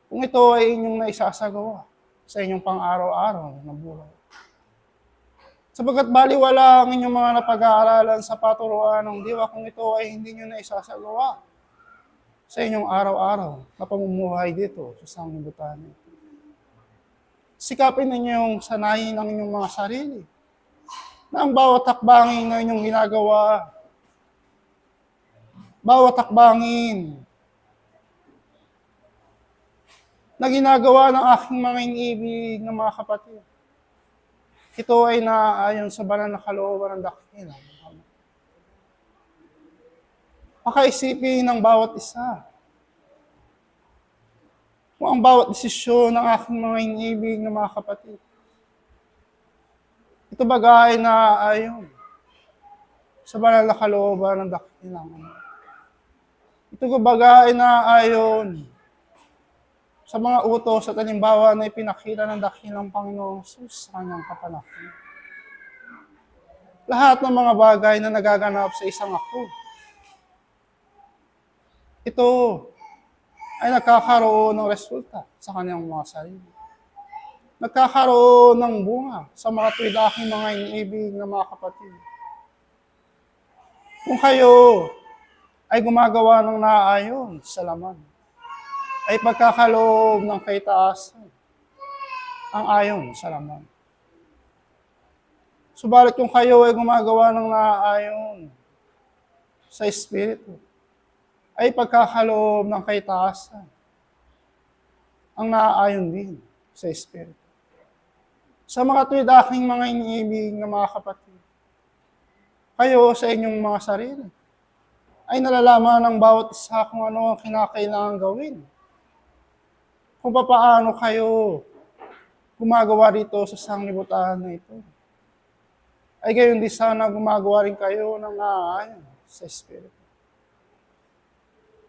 kung ito ay inyong naisasagawa sa inyong pang-araw-araw na buhay. Sapagkat baliwala ang inyong mga napag-aaralan sa paturuan ng diwa kung ito ay hindi nyo naisasagawa sa inyong araw-araw na pamumuhay dito sa sanglibutan. Sikapin ninyong sanayin ang inyong mga sarili na ang bawat hakbangin na inyong ginagawa bawat hakbangin na ginagawa ng aking mga iniibig ng mga kapatid. Ito ay naaayon sa banal na kalooban ng dakilang Ama. Pakaisipin ng bawat isa kung ang bawat desisyon ng aking mga iniibig ng mga kapatid. Ito bagay na ayon sa banal na kalooban ng dakilang Ama. Ito bagay na ayon sa mga utos at halimbawa na ipinakita ng dakilang Panginoong Hesus sa kanyang kapanahunan. Lahat ng mga bagay na nagaganap sa isang ako, ito ay nagkakaroon ng resulta sa kanyang mga sarili. Nagkakaroon ng bunga sa mga tuwid aking mga iniibig na mga kapatid. Kung kayo ay gumagawa ng naayon sa laman, ay pagkakaloob ng kaitaasan ang ayon sa laman. Subalit kung kayo ay gumagawa ng naayon sa Espiritu, ay pagkakaloob ng kaitaasan ang naaayon din sa Espiritu. Sa mga tuwid aking mga iniibig na mga kapatid, kayo sa inyong mga sarili ay nalalaman ng bawat isa kung ano ang kinakailangan gawin. Kung paano kayo gumagawa dito sa sanglibutan na ito. Ay gayon din sana gumagawa rin kayo ng naaayon sa Espiritu.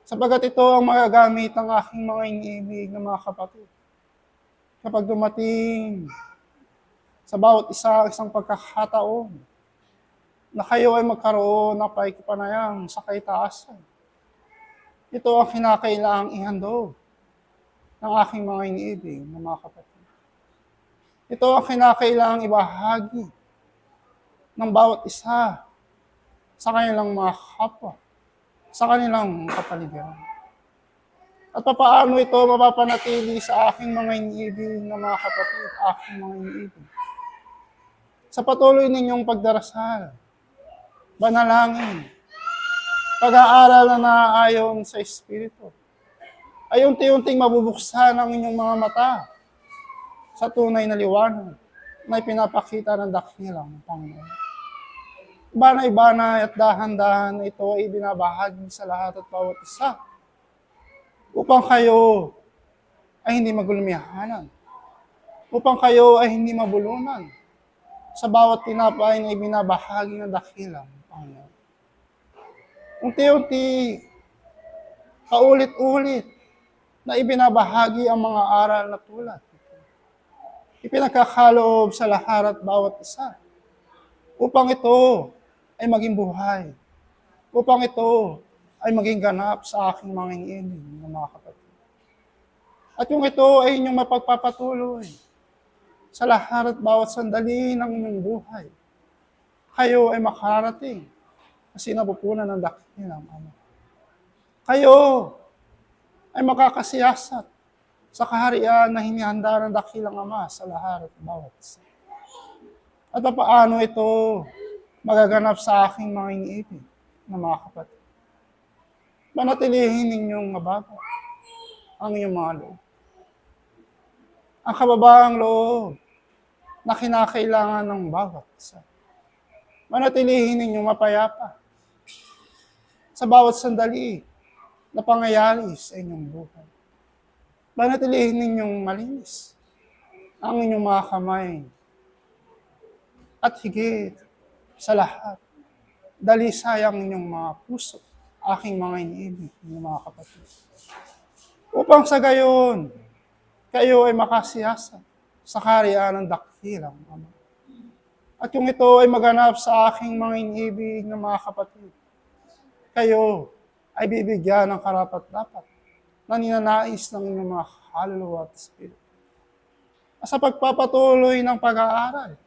Sapagat ito ang magagamit ng aking mga iniibig na mga kapatid. Kapag dumating sa bawat isang pagkakataon na kayo ay magkaroon ng pakikipanayam sa kaitaasan. Ito ang kinakailangang ihandog ng aking mga iniibig na mga kapatid. Ito ang kinakailangang ibahagi ng bawat isa sa kanilang mga kapwa, sa kanilang kapaligiran. At paano ito mapapanatili sa aking mga iniibig na mga kapatid, aking mga iniibig? Sa patuloy ninyong pagdarasal, banalangin, pag-aaral na naaayon sa Espiritu, ay unti-unting mabubuksan ang inyong mga mata sa tunay na liwanag na ipinapakita ng dakilang Panginoon. Banay-banay at dahan-dahan na ito ay binabahagi sa lahat at bawat isa upang kayo ay hindi magulumihanan, upang kayo ay hindi mabulunan sa bawat tinapay na ibinabahagi ng dakilang Panginoon. Unti-unti, paulit-ulit, na ibinabahagi ang mga aral na tulad. Ipinagkakaloob sa lahat at bawat isa upang ito ay maging buhay, upang ito ay maging ganap sa aking mga iniibig ng mga kapatid. At yung ito ay inyong mapagpapatuloy sa lahat at bawat sandali ng inyong buhay. Kayo ay makarating kasi napupunan ng dakilang Ama. Kayo ay makakasiyasat sa kaharian na hinihanda ng dakilang Ama sa lahat at bawat isa. At paano ito magaganap sa aking mga iniibig na mga kapatid? Manatilihin ninyong mababa ang inyong mga loob. Ang kababaang loob na kinakailangan ng bawat isa. Manatilihin ninyong mapayapa sa bawat sandali na pangyayari sa inyong buhay. Manatilihin ninyong malinis ang inyong mga kamay. At higit sa lahat, dalisay ang inyong mga puso, aking mga iniibig, inyong mga kapatid. Upang sa gayon, kayo ay makasiyasa sa kaharian ng dakilang Ama. At kung ito ay maganap sa aking mga iniibig na mga kapatid, kayo ay bibigyan ng karapat-dapat na ninanais ng inyong mga kaluluwa at espiritu. At sa pagpapatuloy ng pag-aaral,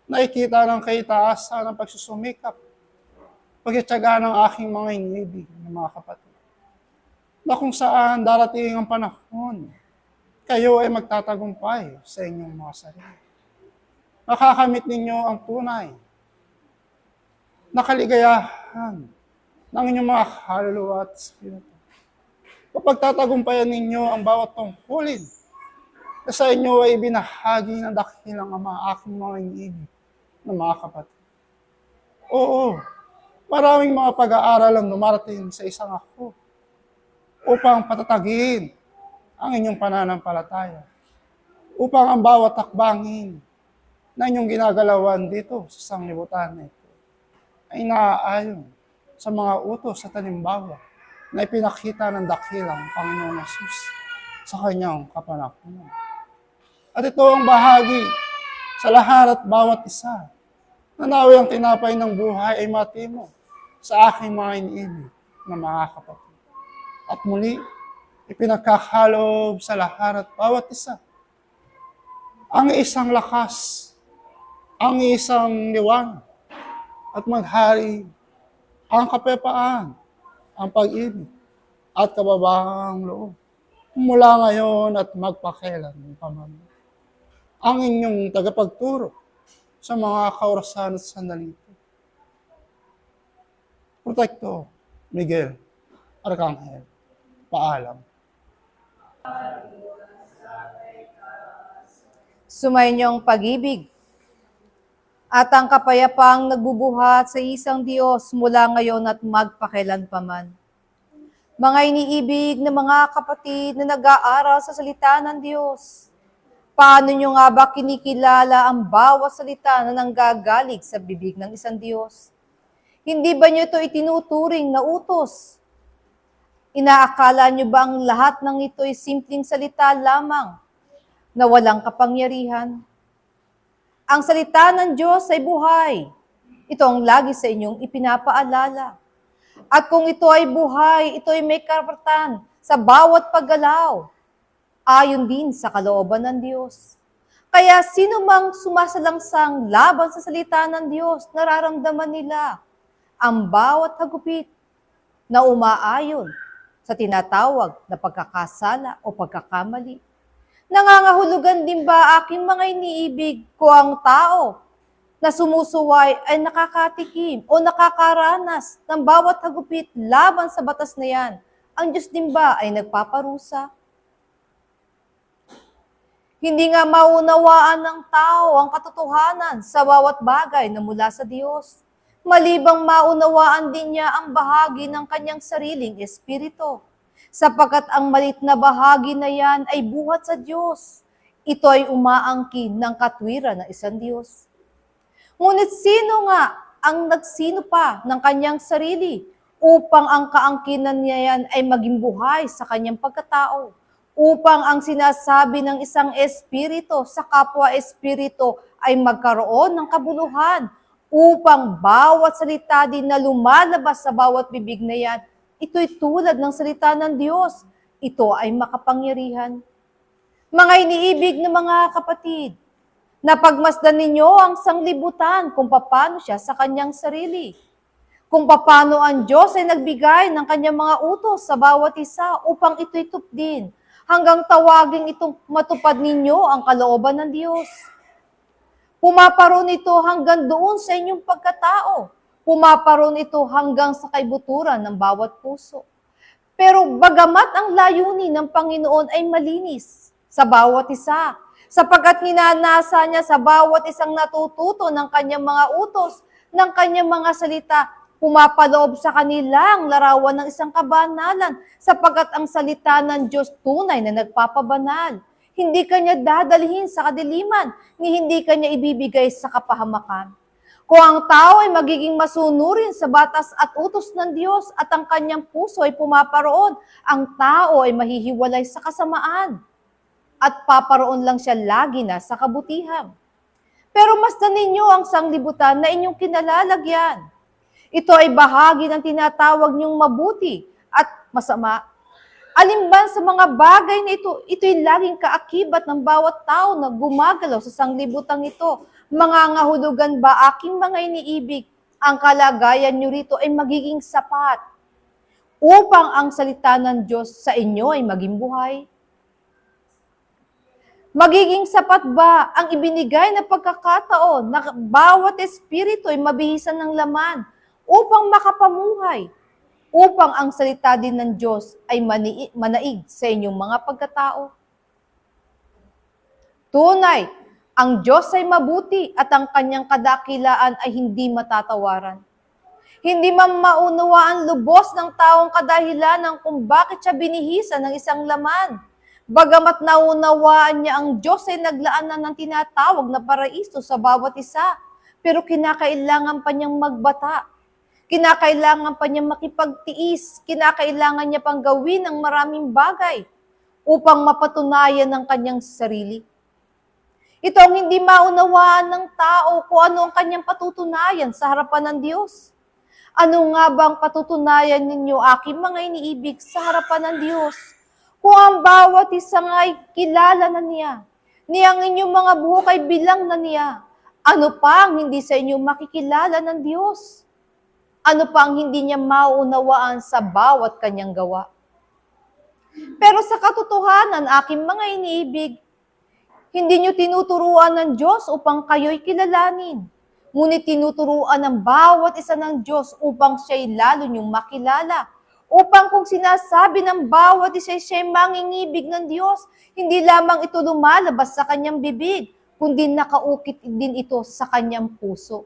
nakikita ng kaitaasan ng pagsusumikap, pagtitiyaga ng aking mga iniibig na mga kapatid, na kung saan darating ang panahon, kayo ay magtatagumpay sa inyong mga sarili. Makakamit ninyo ang tunay na kaligayahan ng inyong mga kaluluwa at espiritu. Kapag tatagumpayan ninyo ang bawat tungkulin na sa inyo ay binahagi ng dakilang Ama, aking mga iniibig na mga kapatid. Oo, maraming mga pag-aaral ang dumarating sa isang ako upang patatagin ang inyong pananampalataya, upang ang bawat takbangin na inyong ginagalawan dito sa sanglibutan na ito ay naaayon sa mga utos sa talimbawa na ipinakita ng dakilang Panginoong Hesus sa kanyang kapanahunan. At ito ang bahagi sa lahat at bawat isa na nawi ang tinapay ng buhay ay matimo sa aking mga iniibig na mga kapatid. At muli, ipinagkakaloob sa lahat at bawat isa ang isang lakas, ang isang liwanag, at maghari ang kapayapaan, ang pag-ibig, at kababaang loob mula ngayon at magpakailan paman. Ang inyong tagapagturo sa mga kaorasan at sandali ito. Protekto, Miguel Arcangel. Paalam. Sumainyong pag-ibig at ang kapayapaang nagbubuhat sa isang Diyos mula ngayon at magpakailanpaman. Mga iniibig na mga kapatid na nag-aaral sa salita ng Diyos, paano nyo nga ba kinikilala ang bawat salita na nanggagaling sa bibig ng isang Diyos? Hindi ba nyo ito itinuturing na utos? Inaakala nyo ba ang lahat ng ito ay simpleng salita lamang na walang kapangyarihan? Ang salita ng Diyos ay buhay. Ito ang lagi sa inyong ipinapaalala. At kung ito ay buhay, ito ay may karapatan sa bawat paggalaw, ayon din sa kalooban ng Diyos. Kaya sino mang sumasalangsang laban sa salita ng Diyos, nararamdaman nila ang bawat hagupit na umaayon sa tinatawag na pagkakasala o pagkakamali. Nangangahulugan din ba aking mga iniibig ko ang tao na sumusuway ay nakakatikim o nakakaranas ng bawat hagupit laban sa batas na yan? Ang Diyos din ba ay nagpaparusa? Hindi nga maunawaan ng tao ang katotohanan sa bawat bagay na mula sa Diyos. Malibang maunawaan din niya ang bahagi ng kanyang sariling espiritu. Sapagkat ang malit na bahagi na yan ay buhat sa Diyos. Ito ay umaangkin ng katwiran ng isang Diyos. Ngunit sino nga ang nagsino pa ng kanyang sarili upang ang kaangkinan niya yan ay maging buhay sa kanyang pagkatao? Upang ang sinasabi ng isang espiritu sa kapwa-espiritu ay magkaroon ng kabuluhan, upang bawat salita din na lumalabas sa bawat bibig na yan, ito'y tulad ng salita ng Diyos. Ito ay makapangyarihan. Mga iniibig na mga kapatid, napagmasdan ninyo ang sanglibutan kung paano siya sa kanyang sarili. Kung paano ang Diyos ay nagbigay ng kanyang mga utos sa bawat isa upang ito'y tupdin, hanggang tawagin itong matupad ninyo ang kalooban ng Diyos. Pumaparoon ito hanggang doon sa inyong pagkatao. Pumaparoon ito hanggang sa kaibuturan ng bawat puso. Pero bagamat ang layunin ng Panginoon ay malinis sa bawat isa, sapagkat ninanasa niya sa bawat isang natututo ng kanyang mga utos, ng kanyang mga salita, pumapaloob sa kanilang larawan ng isang kabanalan, sapagkat ang salita ng Diyos tunay na nagpapabanal. Hindi kanya dadalhin sa kadiliman, ni hindi kanya ibibigay sa kapahamakan. Kung ang tao ay magiging masunurin sa batas at utos ng Diyos at ang kanyang puso ay pumaparoon, ang tao ay mahihiwalay sa kasamaan at paparoon lang siya lagi na sa kabutihan. Pero masdan ninyo ang sanglibutan na inyong kinalalagyan. Ito ay bahagi ng tinatawag niyong mabuti at masama. Alimban sa mga bagay na ito'y laging kaakibat ng bawat tao na gumagalaw sa sanglibutang ito. Mangangahulugan ba aking mga iniibig, ang kalagayan nyo rito ay magiging sapat upang ang salita ng Diyos sa inyo ay maging buhay? Magiging sapat ba ang ibinigay na pagkakataon na bawat espiritu ay mabihisan ng laman upang makapamuhay upang ang salita din ng Diyos ay manaig sa inyong mga pagkatao. Tunay, ang Diyos ay mabuti at ang kanyang kadakilaan ay hindi matatawaran. Hindi man maunawaan lubos ng taong kadahilanan kung bakit siya binihisan ng isang laman. Bagamat naunawaan niya ang Diyos ay naglaan na ng tinatawag na paraiso sa bawat isa, pero kinakailangan pa niyang magbata. Kinakailangan pa niyang makipagtiis. Kinakailangan niya pang gawin ang maraming bagay upang mapatunayan ang kanyang sarili. Ito ang hindi maunawaan ng tao kung ano ang kanyang patutunayan sa harapan ng Diyos. Ano nga ba ang patutunayan ninyo, aking mga iniibig, sa harapan ng Diyos? Kung ang bawat isa nga ay kilala na niya, niyang inyong mga buhok ay bilang na niya, ano pa ang hindi sa inyo makikilala ng Diyos? Ano pa ang hindi niya maunawaan sa bawat kanyang gawa? Pero sa katotohanan, aking mga iniibig, hindi niyo tinuturuan ng Diyos upang kayo'y kilalanin. Ngunit tinuturuan ng bawat isa ng Diyos upang siya'y lalo niyong makilala. Upang kung sinasabi ng bawat isa siya'y mangingibig ng Diyos, hindi lamang ito lumalabas sa kanyang bibig, kundi nakaukit din ito sa kanyang puso.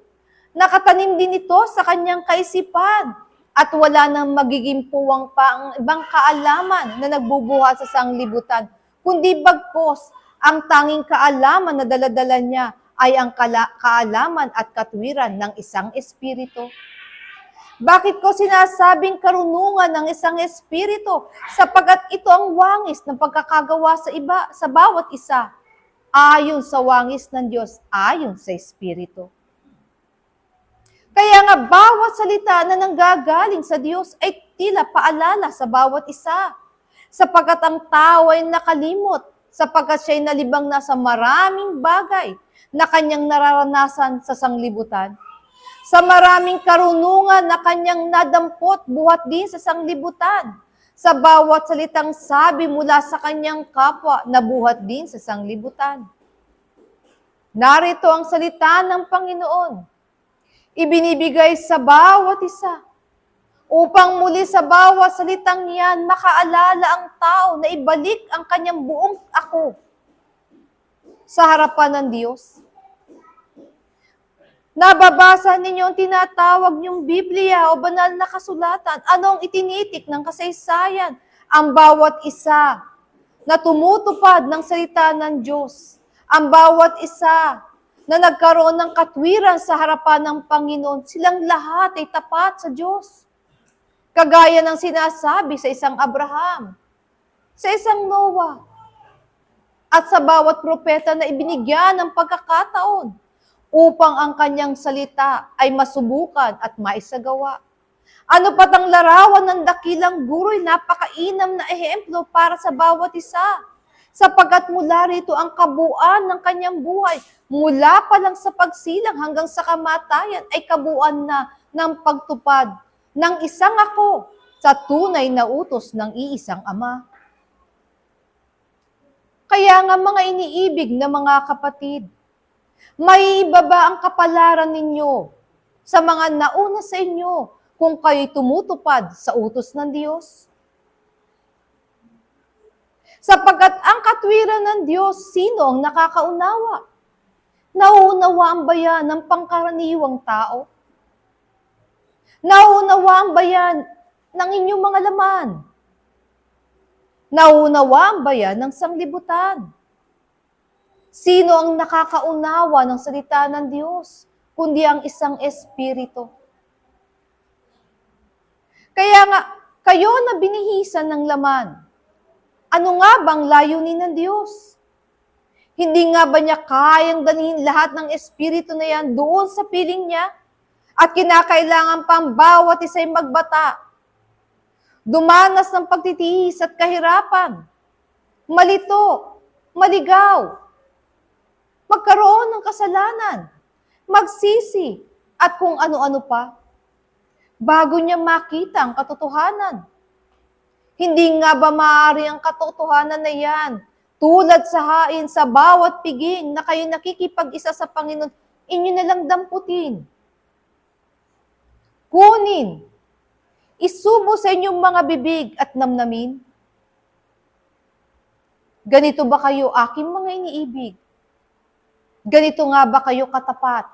Nakatanim din ito sa kanyang kaisipan at wala nang magiging puwang pa ang ibang kaalaman na nagbubuhat sa sanglibutan, kundi bagkos ang tanging kaalaman na daladala niya ay ang kaalaman at katwiran ng isang espiritu. Bakit ko sinasabing karunungan ng isang espiritu? Sapagkat ito ang wangis ng pagkakagawa sa iba, sa bawat isa, ayon sa wangis ng Diyos, ayon sa espiritu. Kaya nga bawat salita na nanggagaling sa Diyos ay tila paalala sa bawat isa. Sapagkat ang tao ay nakalimot, sapagkat siya'y nalibang na sa maraming bagay na kanyang nararanasan sa sanglibutan. Sa maraming karunungan na kanyang nadampot buhat din sa sanglibutan. Sa bawat salitang sabi mula sa kanyang kapwa na buhat din sa sanglibutan. Narito ang salita ng Panginoon. Ibinibigay sa bawat isa, upang muli sa bawat salitang yan makaalala ang tao na ibalik ang kanyang buong ako sa harapan ng Diyos. Nababasa ninyo ang tinatawag niyong Biblia o banal na kasulatan. Ano ang itinitik ng kasaysayan? Ang bawat isa na tumutupad ng salita ng Diyos. Ang bawat isa na nagkaroon ng katwiran sa harapan ng Panginoon, silang lahat ay tapat sa Diyos. Kagaya ng sinasabi sa isang Abraham, sa isang Noah, at sa bawat propeta na ibinigyan ng pagkakataon upang ang kanyang salita ay masubukan at maisagawa. Ano pat ang larawan ng dakilang guro'y napakainam na ehemplo para sa bawat isa, sapagkat mula rito ang kabuuan ng kanyang buhay, mula pa lang sa pagsilang hanggang sa kamatayan ay kabuuan na ng pagtupad ng isang ako sa tunay na utos ng iisang Ama. Kaya nga mga iniibig na mga kapatid, may iba ba ang kapalaran ninyo sa mga nauna sa inyo kung kayo'y tumutupad sa utos ng Diyos? Sapagkat ang katwiran ng Diyos, sino ang nakakaunawa? Nauunawaan ba yan ng pangkaraniwang tao? Nauunawaan ba yan ng inyong mga laman? Nauunawaan ba yan ng sanglibutan? Sino ang nakakaunawa ng salita ng Diyos, kundi ang isang espiritu? Kaya nga, kayo na binihisan ng laman, ano nga bang layunin ng Diyos? Hindi nga ba niya kayang dalhin lahat ng espiritu na yan doon sa piling niya? At kinakailangan pang bawat isa'y magbata, dumanas ng pagtitiis at kahirapan, malito, maligaw, magkaroon ng kasalanan, magsisi, at kung ano-ano pa, bago niya makita ang katotohanan. Hindi nga ba maaari ang katotohanan na yan, tulad sa hain, sa bawat piging na kayo nakikipag-isa sa Panginoon, inyo na lang damputin. Kunin, isubo sa inyong mga bibig at namnamin? Ganito ba kayo aking mga iniibig? Ganito nga ba kayo katapat?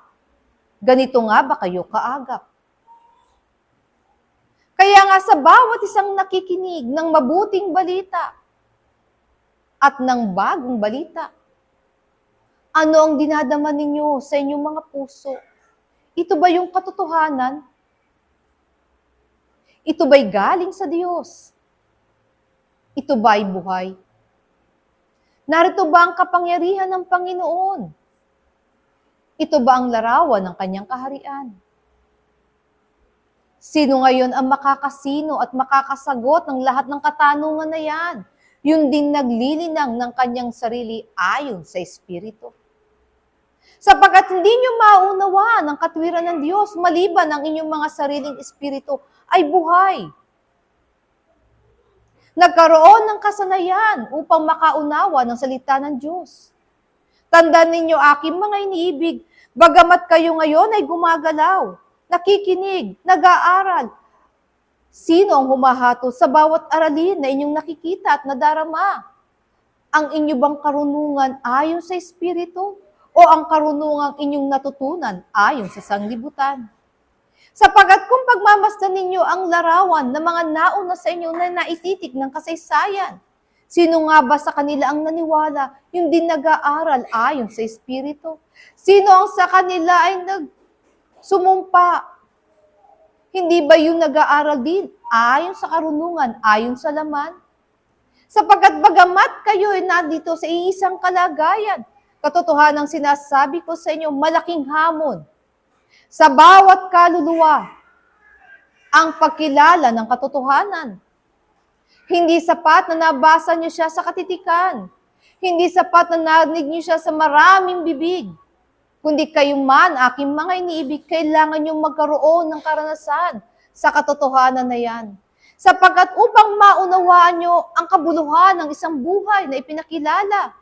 Ganito nga ba kayo kaagap? Kaya nga sa bawat isang nakikinig ng mabuting balita at ng bagong balita, ano ang dinadama ninyo sa inyong mga puso? Ito ba yung katotohanan? Ito ba'y galing sa Diyos? Ito ba'y buhay? Narito ba ang kapangyarihan ng Panginoon? Ito ba ang larawan ng kanyang kaharian? Sino ngayon ang makakasino at makakasagot ng lahat ng katanungan na yan? Yun din naglilinang ng kanyang sarili ayon sa Espiritu. Sapagkat hindi nyo maunawa ng katwiran ng Diyos maliban ang inyong mga sariling espiritu ay buhay. Nagkaroon ng kasanayan upang makaunawa ng salita ng Diyos. Tandaan ninyo aking mga iniibig, bagamat kayo ngayon ay gumagalaw, nakikinig, nag-aaral. Sino ang humahato sa bawat aralin na inyong nakikita at nadarama? Ang inyo bang karunungan ayon sa Espiritu? O ang karunungang inyong natutunan ayon sa sanglibutan? Sapagat kung pagmamasdan ninyo ang larawan ng mga nauna sa inyo na naititik ng kasaysayan, sino nga ba sa kanila ang naniwala, yung din nag-aaral ayon sa Espiritu? Sino ang sa kanila ay sumumpa? Hindi ba yung nag-aaral din ayon sa karunungan, ayon sa laman? Sapagat bagamat kayo ay nandito sa iisang kalagayan, katotohanang sinasabi ko sa inyo, malaking hamon sa bawat kaluluwa ang pagkilala ng katotohanan. Hindi sapat na nabasa niyo siya sa katitikan. Hindi sapat na narinig niyo siya sa maraming bibig. Kundi kayo man, aking mga iniibig, kailangan niyong magkaroon ng karanasan sa katotohanan na yan. Sapagkat upang maunawaan niyo ang kabuluhan ng isang buhay na ipinakilala,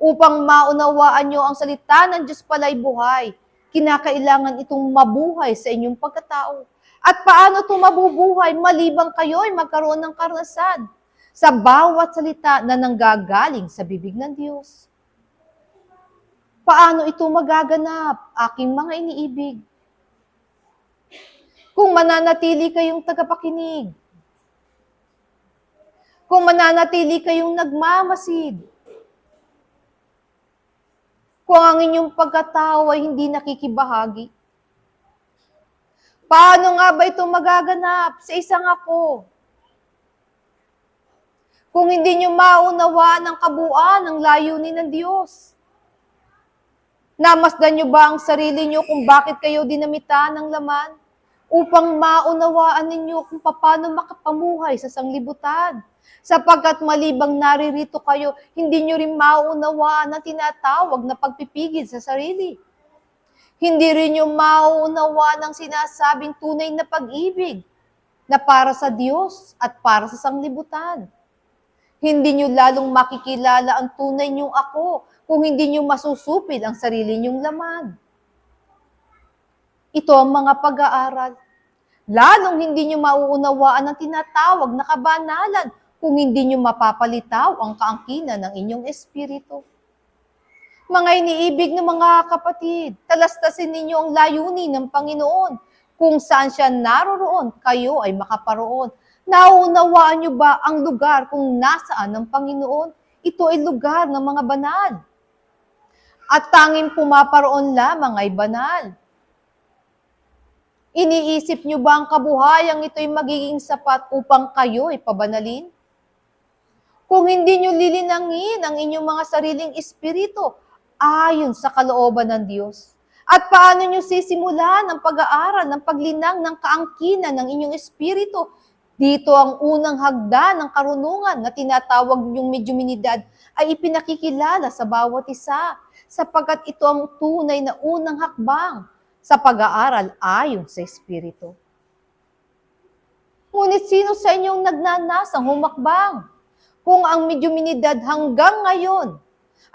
upang maunawaan niyo ang salita ng Diyos pala'y buhay, kinakailangan itong mabuhay sa inyong pagkatao. At paano ito mabubuhay malibang kayo ay magkaroon ng karanasan sa bawat salita na nanggagaling sa bibig ng Diyos? Paano ito magaganap, aking mga iniibig? Kung mananatili kayong tagapakinig, kung mananatili kayong nagmamasid, kung ang inyong pagkatao ay hindi nakikibahagi, paano nga ba ito magaganap sa isang ako? Kung hindi nyo maunawaan ang kabuuan ng layunin ng Diyos, namasdan nyo ba ang sarili nyo kung bakit kayo dinamitan ng laman? Upang maunawaan ninyo kung paano makapamuhay sa sanglibutan. Sapagkat malibang naririto kayo, hindi nyo rin maunawaan ang tinatawag na pagpipigil sa sarili. Hindi rin nyo maunawaan ang sinasabing tunay na pag-ibig na para sa Diyos at para sa sanglibutan. Hindi nyo lalong makikilala ang tunay nyong ako kung hindi nyo masusupil ang sarili nyong laman. Ito ang mga pag-aaral. Lalong hindi nyo mauunawaan ang tinatawag na kabanalan kung hindi nyo mapapalitaw ang kaangkinan ng inyong espiritu. Mga iniibig ng mga kapatid, talastasin ninyo ang layunin ng Panginoon. Kung saan siya naroroon, kayo ay makaparoon. Nauunawaan nyo ba ang lugar kung nasaan ng Panginoon? Ito ay lugar ng mga banal. At tanging pumaparoon lamang ay banal. Iniisip nyo ba ang kabuhayang ito'y magiging sapat upang kayo ay pabanalin? Kung hindi nyo lilinangin ang inyong mga sariling espiritu ayon sa kalooban ng Diyos, at paano nyo sisimulan ang pag-aaral ng paglinang ng kaangkinan ng inyong espiritu, dito ang unang hagdan ng karunungan na tinatawag yung medyuminidad ay ipinakikilala sa bawat isa, sapagkat ito ang tunay na unang hakbang sa pag-aaral ayon sa Espiritu. Ngunit sino sa inyong nagnanasang humakbang? Kung ang medyuminidad hanggang ngayon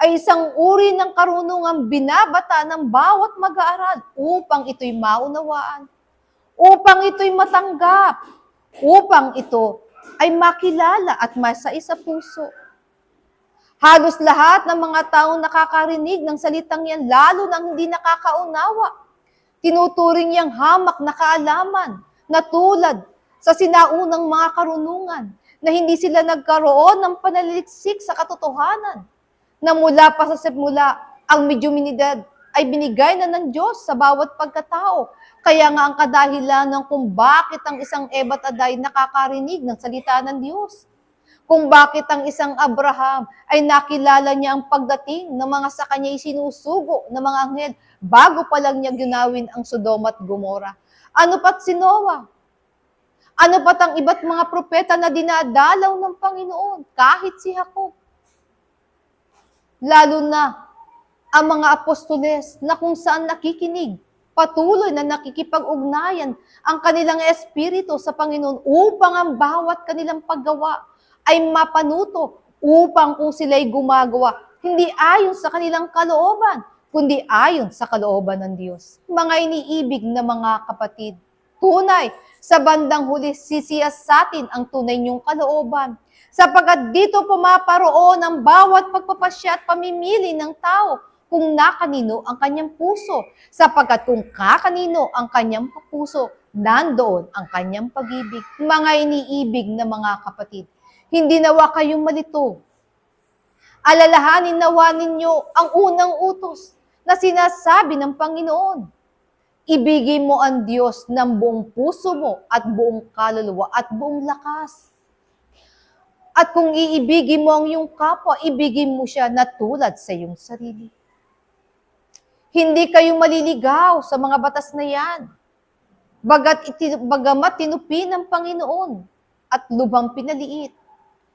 ay isang uri ng karunungang binabata ng bawat mag-aaral upang ito'y maunawaan, upang ito'y matanggap, upang ito ay makilala at masai sa puso. Halos lahat ng mga taong nakakarinig ng salitang yan, lalo nang hindi nakakaunawa, tinuturing niyang hamak na kaalaman na tulad sa sinaunang mga karunungan na hindi sila nagkaroon ng panaliksik sa katotohanan na mula pa sa simula ang medyuminidad ay binigay na ng Diyos sa bawat pagkatao. Kaya nga ang kadahilan ng kung bakit ang isang Eva at Aday nakakarinig ng salita ng Diyos. Kung bakit ang isang Abraham ay nakilala niya ang pagdating ng mga sa kanya isinusugo ng mga anghel bago pa lang niya ginawin ang Sodoma at Gomora. Ano pat si Noah? Ano pat ang iba't mga propeta na dinadalaw ng Panginoon kahit si Jacob? Lalo na ang mga apostoles na kung saan nakikinig, patuloy na nakikipag-ugnayan ang kanilang espiritu sa Panginoon upang ang bawat kanilang paggawa ay mapanuto upang kung sila'y gumagawa, hindi ayon sa kanilang kalooban, kundi ayon sa kalooban ng Diyos. Mga iniibig na mga kapatid, tunay, sa bandang huli sisiyas sa atin ang tunay niyong kalooban. Sapagkat dito pumaparoon ang bawat pagpapasya at pamimili ng tao kung nakanino ang kanyang puso. Sapagkat kung kakanino ang kanyang puso, nandoon ang kanyang pag-ibig. Mga iniibig na mga kapatid, hindi nawa kayong malito. Alalahanin nawa ninyo ang unang utos na sinasabi ng Panginoon. Ibigin mo ang Diyos ng buong puso mo at buong kaluluwa at buong lakas. At kung iibigin mo ang iyong kapwa, ibigin mo siya na tulad sa iyong sarili. Hindi kayo maliligaw sa mga batas na yan. Bagamat tinupi ng Panginoon at lubhang pinaliit,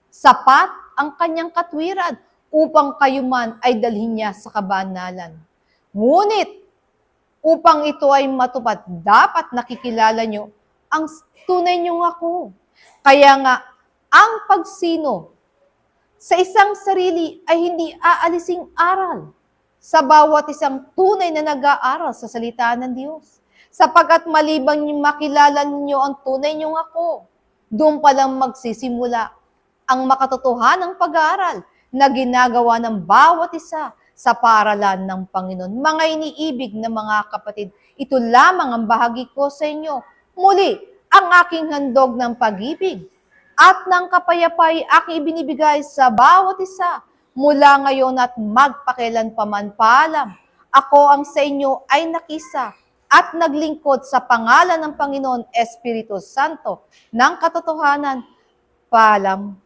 sapat ang kanyang katwiran upang kayo man ay dalhin niya sa kabanalan. Ngunit, upang ito ay matupad, dapat nakikilala nyo ang tunay niyong ako. Kaya nga, ang pagsino sa isang sarili ay hindi aalising aral sa bawat isang tunay na nag-aaral sa salita ng Diyos. Sapagkat malibang makilala ninyo ang tunay niyong ako, doon pa lang magsisimula ang makatotohanang pag-aaral na ginagawa ng bawat isa sa paaralan ng Panginoon. Mga iniibig na mga kapatid, ito lamang ang bahagi ko sa inyo. Muli, ang aking handog ng pag-ibig at ng kapayapay aking ibinibigay sa bawat isa mula ngayon at magpakailanpaman. Paalam, ako ang sa inyo ay nakisa at naglingkod sa pangalan ng Panginoon Espiritu Santo ng katotohanan. Paalam.